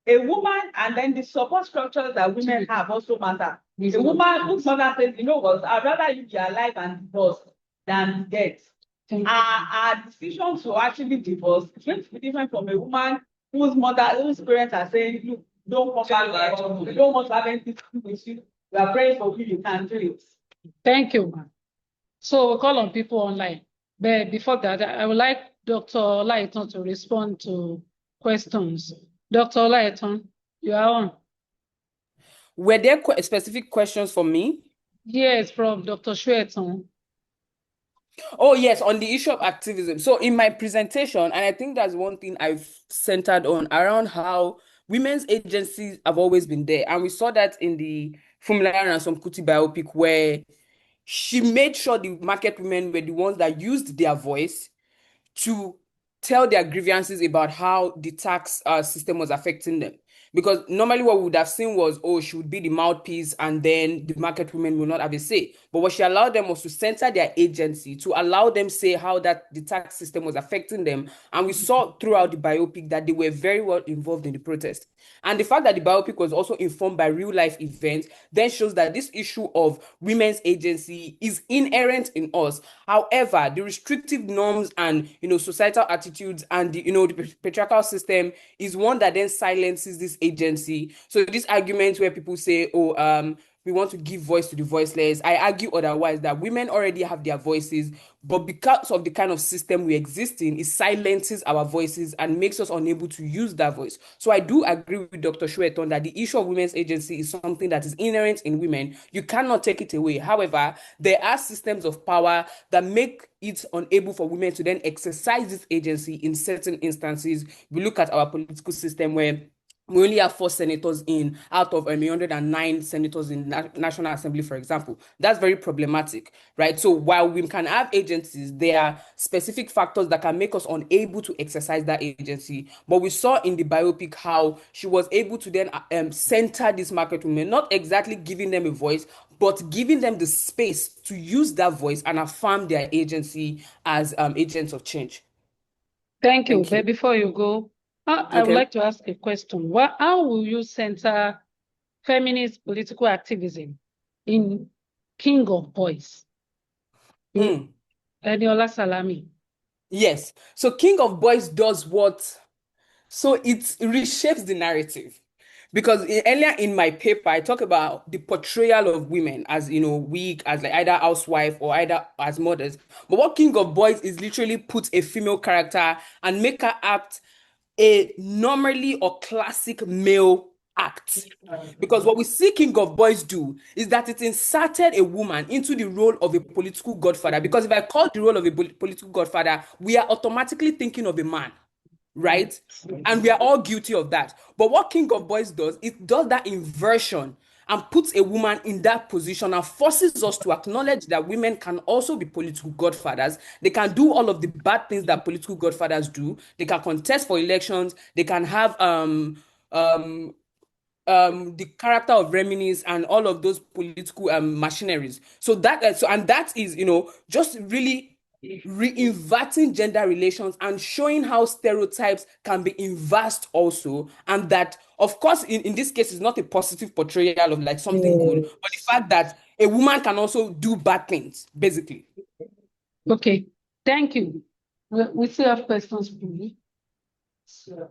A woman, and then the support structures that women have also matter. A woman whose mother says, you know what, I'd rather you be alive and divorced than dead. Our decision to actually divorce is going to be different from a woman whose parents are saying, look, don't come back, we don't want to have anything to do with you. We are praying for you, you can do it. Thank you, ma'am. So we'll call on people online. But before that, I would like Dr. Olaitan to respond to questions. Dr. Olaitan, you are on. Were there specific questions for me? Yes, from Dr. Shweton. Oh, yes, on the issue of activism. So in my presentation, and I think that's one thing I've centered on around how women's agencies have always been there. And we saw that in the Funmilayo Ransome Kuti biopic, where she made sure the market women were the ones that used their voice to tell their grievances about how the tax system was affecting them. Because normally what we would have seen was, oh, she would be the mouthpiece and then the market women will not have a say. But what she allowed them was to center their agency, to allow them say how that the tax system was affecting them. And we saw throughout the biopic that they were very well involved in the protest. And the fact that the biopic was also informed by real life events then shows that this issue of women's agency is inherent in us. However, the restrictive norms and societal attitudes and the patriarchal system is one that then silences this agency. So this argument where people say, oh, we want to give voice to the voiceless. I argue otherwise that women already have their voices, but because of the kind of system we exist in, it silences our voices and makes us unable to use that voice. So I do agree with Dr. Shueton that the issue of women's agency is something that is inherent in women. You cannot take it away. However, there are systems of power that make it unable for women to then exercise this agency in certain instances. We look at our political system where we only have 4 senators in out of 109 senators in National Assembly, for example. That's very problematic, right? So while we can have agencies, there are specific factors that can make us unable to exercise that agency. But we saw in the biopic how she was able to then center these market women, not exactly giving them a voice, but giving them the space to use that voice and affirm their agency as agents of change. Thank you. Thank you. But before you go, I would Okay. like to ask a question. How will you center feminist political activism in King of Boys? Eniola Salami. Yes. So King of Boys does what? So it reshapes the narrative. Because earlier in my paper, I talk about the portrayal of women as, weak, as like either housewife or either as mothers. But what King of Boys is literally put a female character and make her act a normally or classic male act. Because what we see King of Boys do is that it inserted a woman into the role of a political godfather. Because if I call the role of a political godfather, we are automatically thinking of a man, right? And we are all guilty of that. But what King of Boys does, it does that inversion and puts a woman in that position and forces us to acknowledge that women can also be political godfathers. They can do all of the bad things that political godfathers do. They can contest for elections. They can have the character of reminisce and all of those political machineries. So that is just really reinverting gender relations and showing how stereotypes can be inversed also, and that of course in this case is not a positive portrayal of like something good, but the fact that a woman can also do bad things basically. Okay, thank you. We still have questions, please.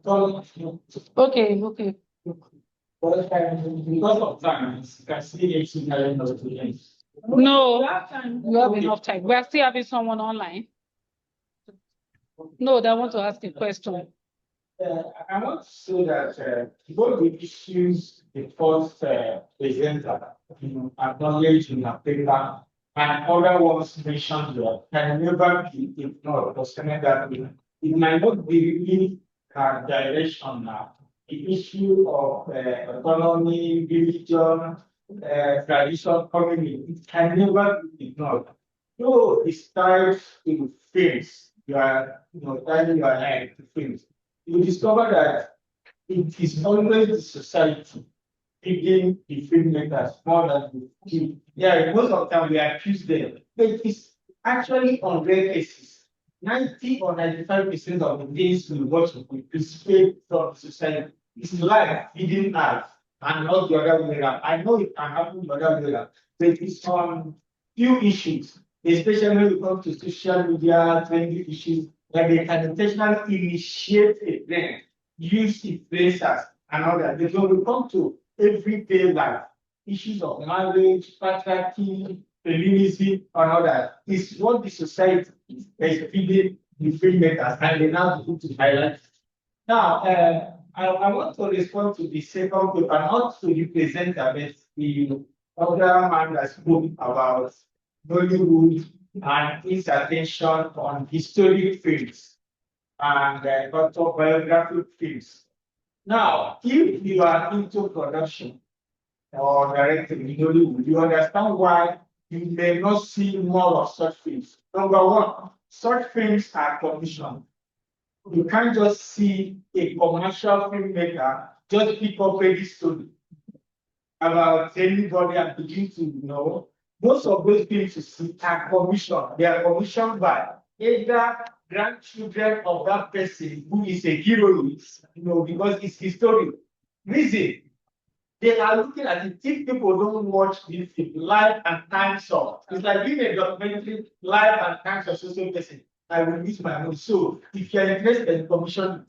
Okay. Because of time, you can see it. No, you have enough time. We are still having someone online. No, they want to ask a question. I want to say that both the issues the first presenter acknowledged in the paper and other ones mentioned here can never be ignored or that it might not be really direction now. The issue of economy, religion, tradition, community, it can never be ignored. So it starts in films. You are, turning your head to films. You discover that it is always the society picking the filmmakers more than the film. Yeah, most of the time we accuse them, but it's actually on rare cases. 90 or 95% of the things we watch we participate from society. It's life hidden life and not the other way around. I know it can happen the other way around, but it's on few issues, especially when it comes to social media, trendy issues, that they can intentionally initiate a trend, use influencers and all that. But when we come to everyday life, issues of marriage, patriarchy, feminism, and all that, is what the society is feeding the filmmakers, and they now begin to highlight. Now, I want to respond to the second paper, not to the presenter, but the other man that spoke about Nollywood and his attention on historic films and autobiographic films. Now, if you are into production or directing in Nollywood, you understand why you may not see more of such films. Number one, such films are commissioned. You can't just see a commercial filmmaker just pick up a story about anybody and begin to know. Most of those films you see are commissioned. They are commissioned by either grandchildren of that person who is a hero, because it's his story. Reason, they are looking at it. If people don't watch this film, Life and Times of, it's like being a documentary, Life and Times of social person. I will use my own. So if you're interested in commission,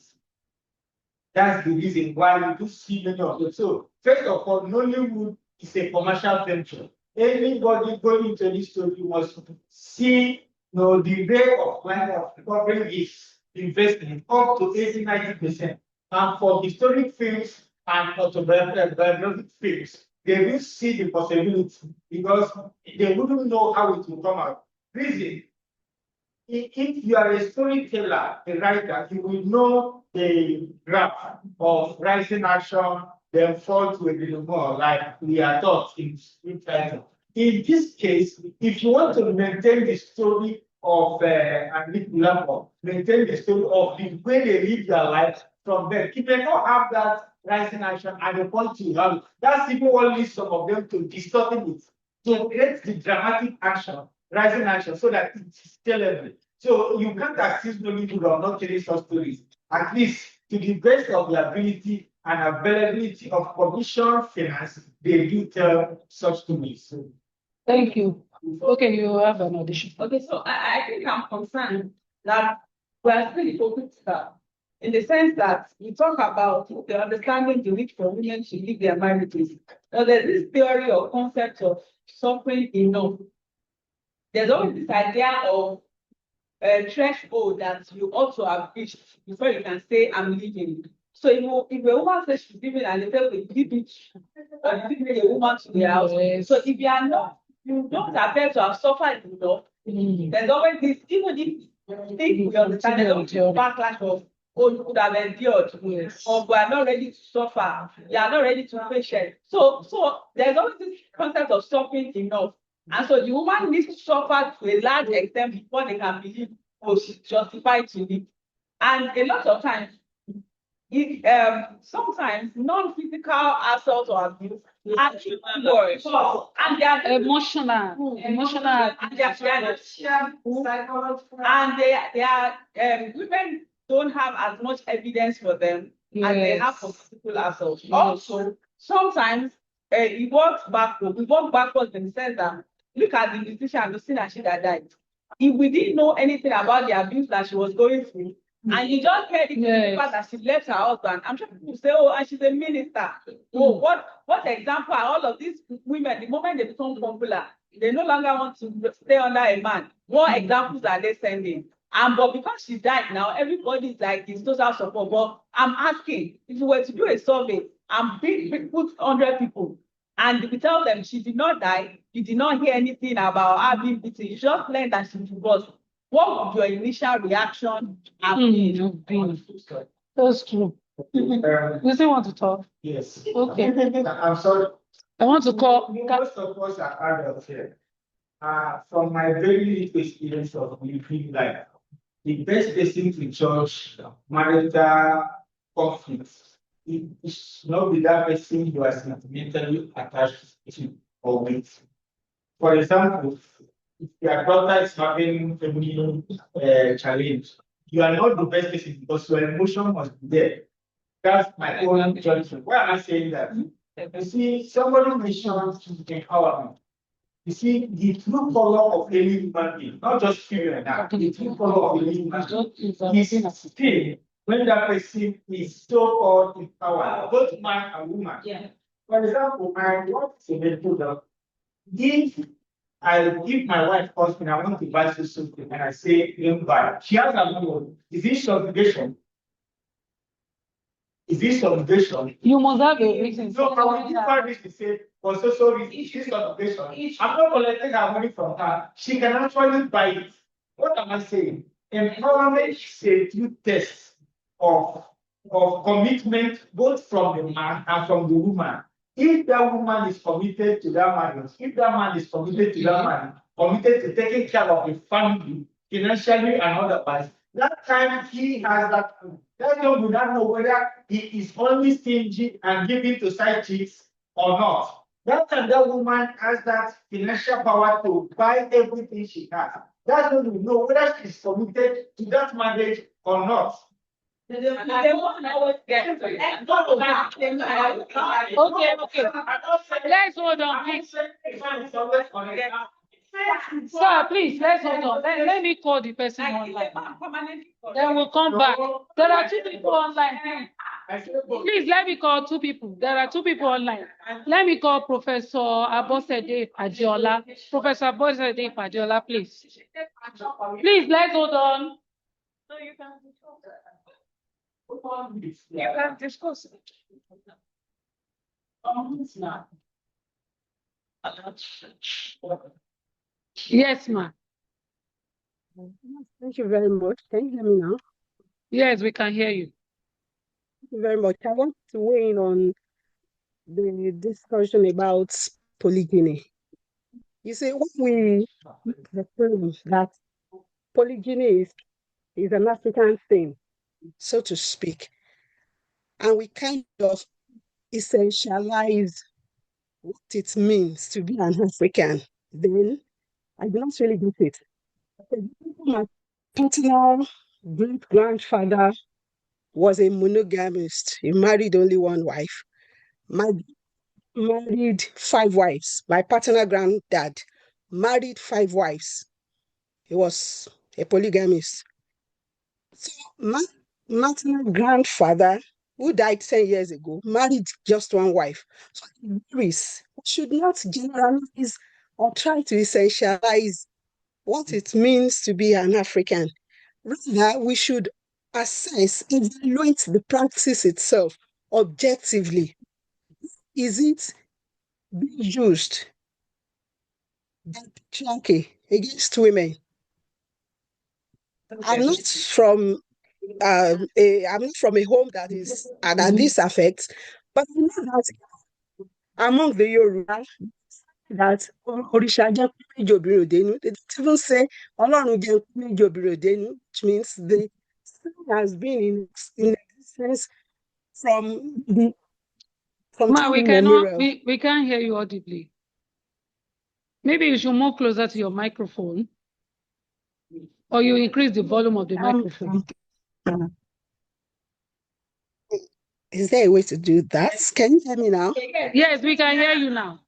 that's the reason why we do see many of them. So first of all, Nollywood is a commercial venture. Anybody going into this story must see the rate of line of recovering is investing up to 80-90%. And for historic films and autobiographic films, they will see the possibility because they wouldn't know how it will come out. Reason, if you are a storyteller, a writer, you will know the graph of rising action, then fall to a little more, like we are taught in script writing. In this case, if you want to maintain the story of maintain the story of the way they live their lives from there, you may not have that rising action at the point you have it. That's even what leads some of them to distorting it, to create the dramatic action, rising action, so that it's scalable. So you can't accuse Nollywood or not telling such stories, at least to the best of their ability and availability of commission finance, they do tell such stories. Thank you. Okay, you have an audition. Okay, so I think I'm concerned that we are still hypocritical in the sense that we talk about the understanding the need for women to leave their marriages. Now, there's this theory or concept of suffering enough. There's always this idea of a threshold that you ought to have reached before you can say, I'm leaving. So if a woman says she's leaving and they say, we leave it, or you bring a woman to the house. So if you are not, you don't appear to have suffered enough, there's always this, even if you think we understand, there's always this backlash of, oh, you could have endured, or we are not ready to suffer, you are not ready to be patient. So there's always this concept of suffering enough. And so the woman needs to suffer to a large extent before they can believe, oh, she's justified to live. And a lot of times, sometimes non-physical assault or abuse actually worse, and they are Emotional, and they are women don't have as much evidence for them as they have for physical assault. Also, sometimes we walk backwards in the sense that look at the musician Lucina Shida died. If we didn't know anything about the abuse that she was going through, and you just heard the fact that she left her husband, I'm sure people say, oh, and she's a minister. Oh, what example are all of these women, the moment they become popular, they no longer want to stay under a man? What examples are they sending? But because she died now, everybody's like, it's total support. But I'm asking, if you were to do a survey and put 100 people, and we tell them she did not die, you did not hear anything about her being beaten, you just learned that she was. What would your initial reaction have been? That's true. You still want to talk? Yes. Okay. I'm sorry. I want to call. Most of us are adults here. From my very little experience of living life, the best person to judge marital conflicts is not with that person you are sentimentally attached to or with. For example, if your daughter is having a challenge, you are not the best person because your emotion must be there. That's my own judgment. Why am I saying that? You see, somebody mentioned empowerment. You see, the true color of any human being, not just female now, the true color of any human being is still when that person is so-called empowered, both man and woman. Yeah. For example, I want to make product. If I give my wife husband, I want to buy something, and I say, don't buy. She has a money. Is this obligation? Is this obligation? You must have a reason. So I will give her reason to say, for so reason, is this obligation? I'm not collecting her money from her. She can actually buy it. What am I saying? Empowerment is a true test of commitment, both from the man and from the woman. If that woman is committed to that marriage, if that man is committed to that man, committed to taking care of the family, financially and otherwise, that time he has that. That time will not know whether he is only stingy and giving to side chicks or not. That time that woman has that financial power to buy everything she has. That's when we know whether she is committed to that marriage or not. They won't always get to it. Okay. Let's hold on, please. Sir, please, let's hold on. Let me call the person online. Then we'll come back. There are 2 people online. Please, let me call 2 people. There are 2 people online. Let me call Professor Abosede Adiola. Professor Abosede Adiola, please. Please, let's hold on. So you can discuss. You can discuss. It's not. Yes, ma. Thank you very much. Can you hear me now? Yes, we can hear you. Thank you very much. I want to weigh in on the discussion about polygyny. You see, when we assume that polygyny is an African thing, so to speak, and we kind of essentialize what it means to be an African, then I do not really get it. My paternal great-grandfather was a monogamist. He married only one wife. My married 5 wives. My paternal granddad married 5 wives. He was a polygamist. So my maternal grandfather, who died 10 years ago, married just 1 wife. So it varies. We should not generalize or try to essentialize what it means to be an African. Rather, we should assess, evaluate the practice itself objectively. Is it being used by patriarchy against women? I'm not from I'm not from a home that is that this affects, but I know that among the Yoruba that Orisha jẹ́ kú méjì obìnrin òde inú. They don't even say Ọlọ́run jẹ́ kú méjì obìnrin òde inú, which means the sin has been in existence from Ma, time we immemorial. we can't hear you audibly. Maybe you should move closer to your microphone, or you increase the volume of the microphone. Is there a way to do that? Can you hear me now? Yes, we can hear you now.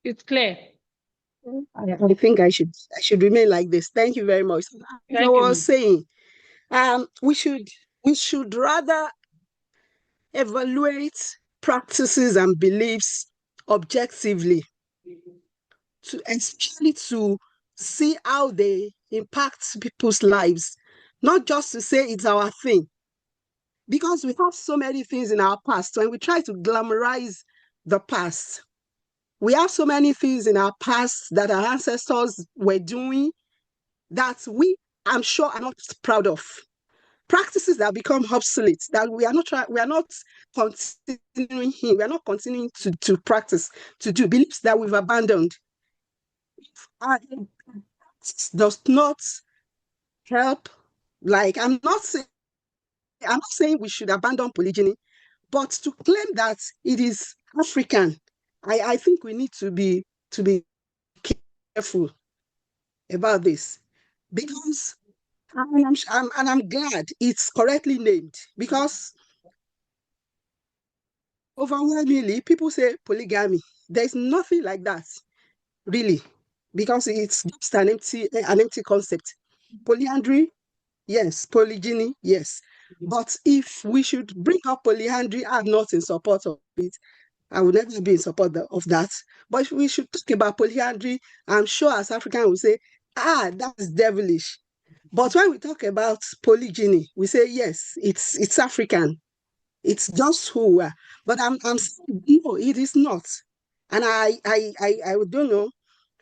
It's clear. I think I should remain like this. Thank you very much. As I was saying, we should rather evaluate practices and beliefs objectively, especially to see how they impact people's lives, not just to say it's our thing. Because we have so many things in our past, when we try to glamorize the past, we have so many things in our past that our ancestors were doing that I'm sure, are not proud of. Practices that become obsolete, that we are not continuing to practice, to do, beliefs that we've abandoned. Does not help. Like, I'm not saying we should abandon polygyny, but to claim that it is African, I think we need to be careful about this, because I'm glad it's correctly named, because overwhelmingly people say polygamy. There's nothing like that, really, because it's just an empty concept. Polyandry, yes. Polygyny, yes. But if we should bring up polyandry, I'm not in support of it. I would never be in support of that. But if we should talk about polyandry, I'm sure as African will say, that's devilish. But when we talk about polygyny, we say, yes, it's African. It's just who we are. But I'm saying, no, it is not. And I don't know.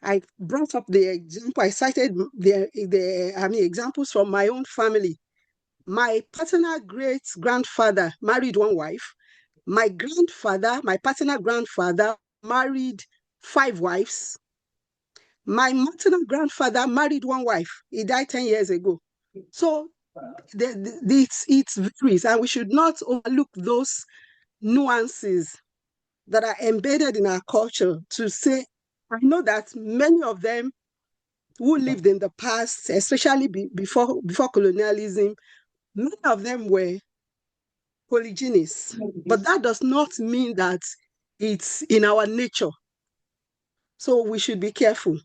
I brought up the example. I cited examples from my own family. My paternal great-grandfather married 1 wife. My paternal grandfather married 5 wives. My maternal grandfather married 1 wife. He died 10 years ago. So it varies, and we should not overlook those nuances that are embedded in our culture to say, I know that many of them who lived in the past, especially before colonialism, many of them were polygynists, but that does not mean that it's in our nature. So we should be careful.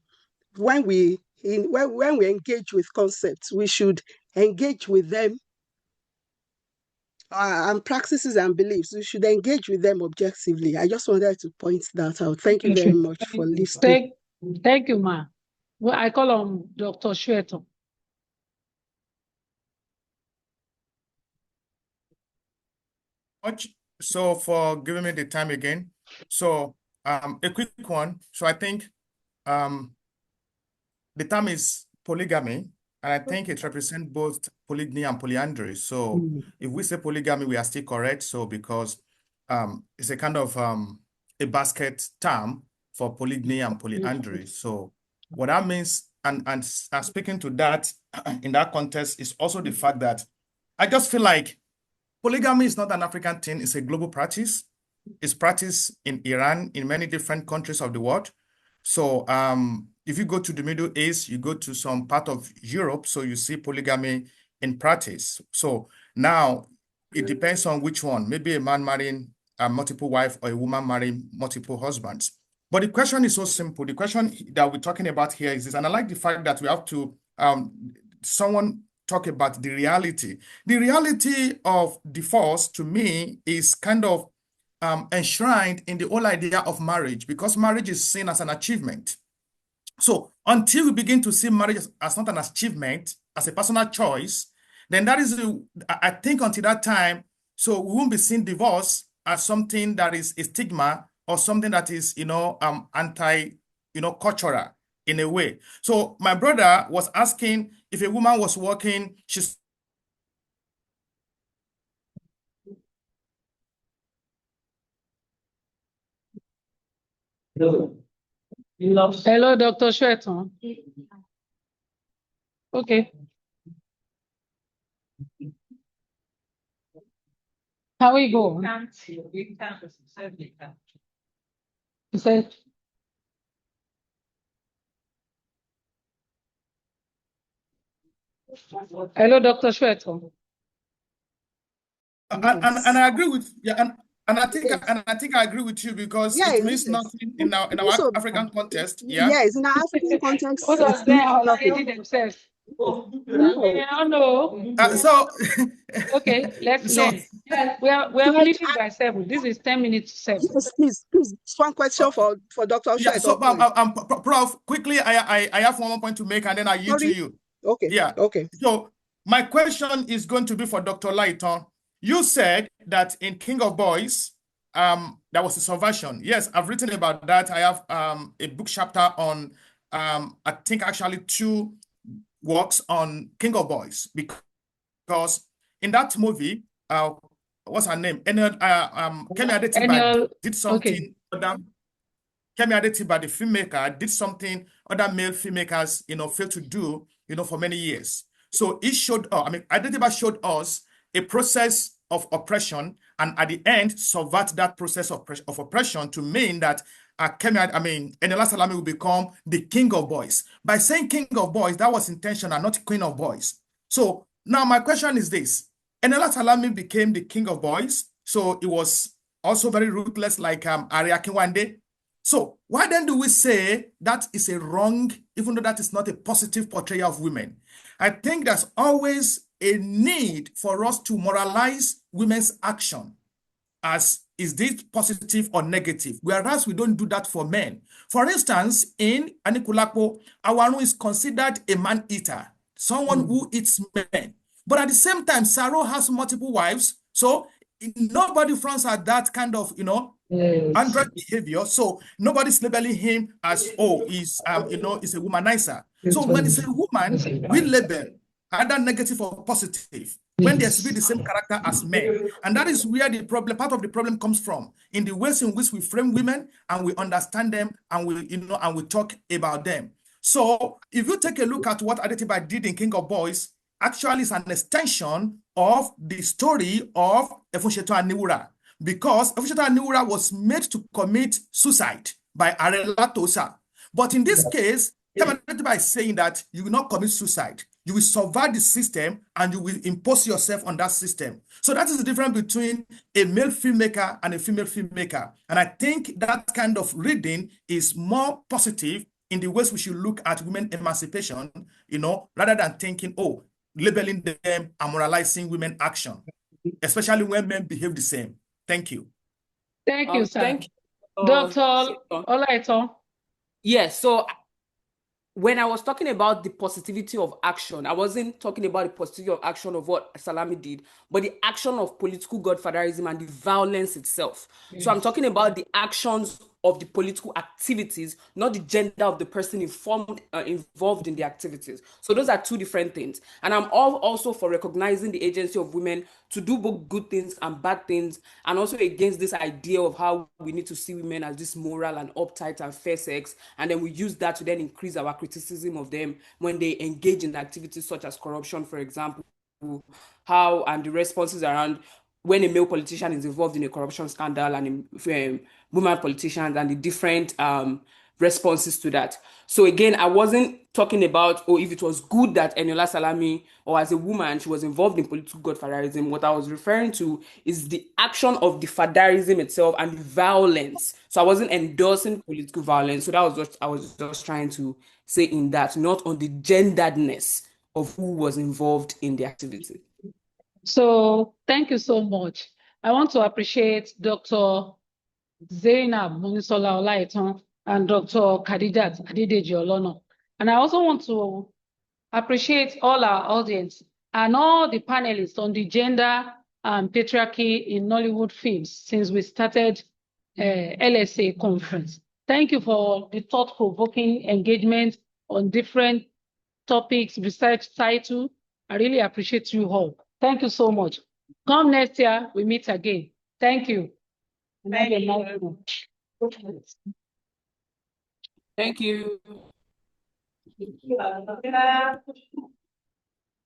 when we engage with concepts, we should engage with them and practices and beliefs. We should engage with them objectively. I just wanted to point that out. Thank you very much for listening. Thank you, ma. Well, I call on Dr. Shweto. So for giving me the time again. So a quick one. So I think the term is polygamy, and I think it represents both polygyny and polyandry. So if we say polygamy, we are still correct. So because it's a kind of a basket term for polygyny and polyandry. So what that means, and speaking to that in that context, is also the fact that I just feel like polygamy is not an African thing, it's a global practice. It's practiced in Iran, in many different countries of the world. So if you go to the Middle East, you go to some part of Europe, so you see polygamy in practice. So now it depends on which one. Maybe a man marrying a multiple wife or a woman marrying multiple husbands. But the question is so simple. The question that we're talking about here is this, and I like the fact that we have to someone talk about the reality. The reality of divorce, to me, is kind of enshrined in the whole idea of marriage, because marriage is seen as an achievement. So until we begin to see marriage as not an achievement, as a personal choice, then that is, I think until that time, so we won't be seeing divorce as something that is a stigma or something that is, anti, cultural in a way. So my brother was asking if a woman was working, she's Hello, Dr. Shweto. Okay. How we go? We can't. He said, hello, Dr. Shweto. And I agree with and I think Yes. I think I agree with you, because Yeah, it means yes. nothing in our Also, African context. Yeah. yes, in our African context, Hold it's on, they are nothing. allocating themselves. No. No. So Okay, let's so learn. We are finishing by 7. This is 10 minutes to 7. Yes, please. One question for Dr. yeah. Shweto, So please. Prof, quickly, I have one more point to make, and then I yield to Sorry? you. Okay. Yeah. Okay. So my question is going to be for Dr. Lighton. You said that in King of Boys, there was a subversion. Yes, I've written about that. I have a book chapter on I think actually 2 works on King of Boys, because in that movie, what's her name? Kemi Adetiba did something. Kemi Adetiba, the filmmaker, did something other male filmmakers, failed to do, for many years. So it showed, Adetiba showed us a process of oppression, and at the end, subvert that process of oppression to mean that Eniola Salami will become the king of boys. By saying king of boys, that was intentional, not queen of boys. So now my question is this. Eniola Salami became the king of boys, so it was also very ruthless, like Aria Kinwande. So why then do we say that is a wrong, even though that is not a positive portrayal of women? I think there's always a need for us to moralize women's action as, is this positive or negative? Whereas we don't do that for men. For instance, in Anikulapo, Awaru is considered a man-eater, someone who eats men. But at the same time, Saro has multiple wives, so nobody fronts at that kind of, android behavior. So nobody's labeling him as, oh, he's is a womanizer. So when it's a woman, we label either negative or positive when they should be the same character as men. And that is where the problem, part of the problem comes from, in the ways in which we frame women and we understand them and we talk about them. So if you take a look at what Adetiba did in King of Boys, actually is an extension of the story of Efusheto Aniwura, because Efusheto Aniwura was made to commit suicide by Arela Tosa. But in this case, Adetiba is saying that you will not commit suicide. You will survive the system and you will impose yourself on that system. So that is the difference between a male filmmaker and a female filmmaker. And I think that kind of reading is more positive in the ways we should look at women emancipation, rather than thinking, oh, labeling them and moralizing women action, especially when men behave the same. Thank you. Thank you, sir. Thank you. Dr. Senator. Olaitan. Yes, so when I was talking about the positivity of action, I wasn't talking about the positivity of action of what Salami did, but the action of political godfatherism and the violence itself. So I'm talking about the actions of the political activities, not the gender of the person involved in the activities. So those are two different things. And I'm also for recognizing the agency of women to do both good things and bad things, and also against this idea of how we need to see women as this moral and uptight and fair sex, and then we use that to then increase our criticism of them when they engage in activities such as corruption, for example, and the responses around when a male politician is involved in a corruption scandal, and women politicians, and the different responses to that. So again, I wasn't talking about, if it was good that Eniola Salami, or as a woman, she was involved in political godfatherism. What I was referring to is the action of the fatherism itself and the violence. So I wasn't endorsing political violence. So that was what I was just trying to say in that, not on the genderedness of who was involved in the activity. So thank you so much. I want to appreciate Dr. Zainab Munisola Olaitan and Dr. Khadijat Adedeji Olono. And I also want to appreciate all our audience and all the panelists on the gender and patriarchy in Nollywood films since we started LSA conference. Thank you for the thought-provoking engagement on different topics, research title. I really appreciate you all. Thank you so much. Come next year, we meet again. Thank you. Thank Thank you. you.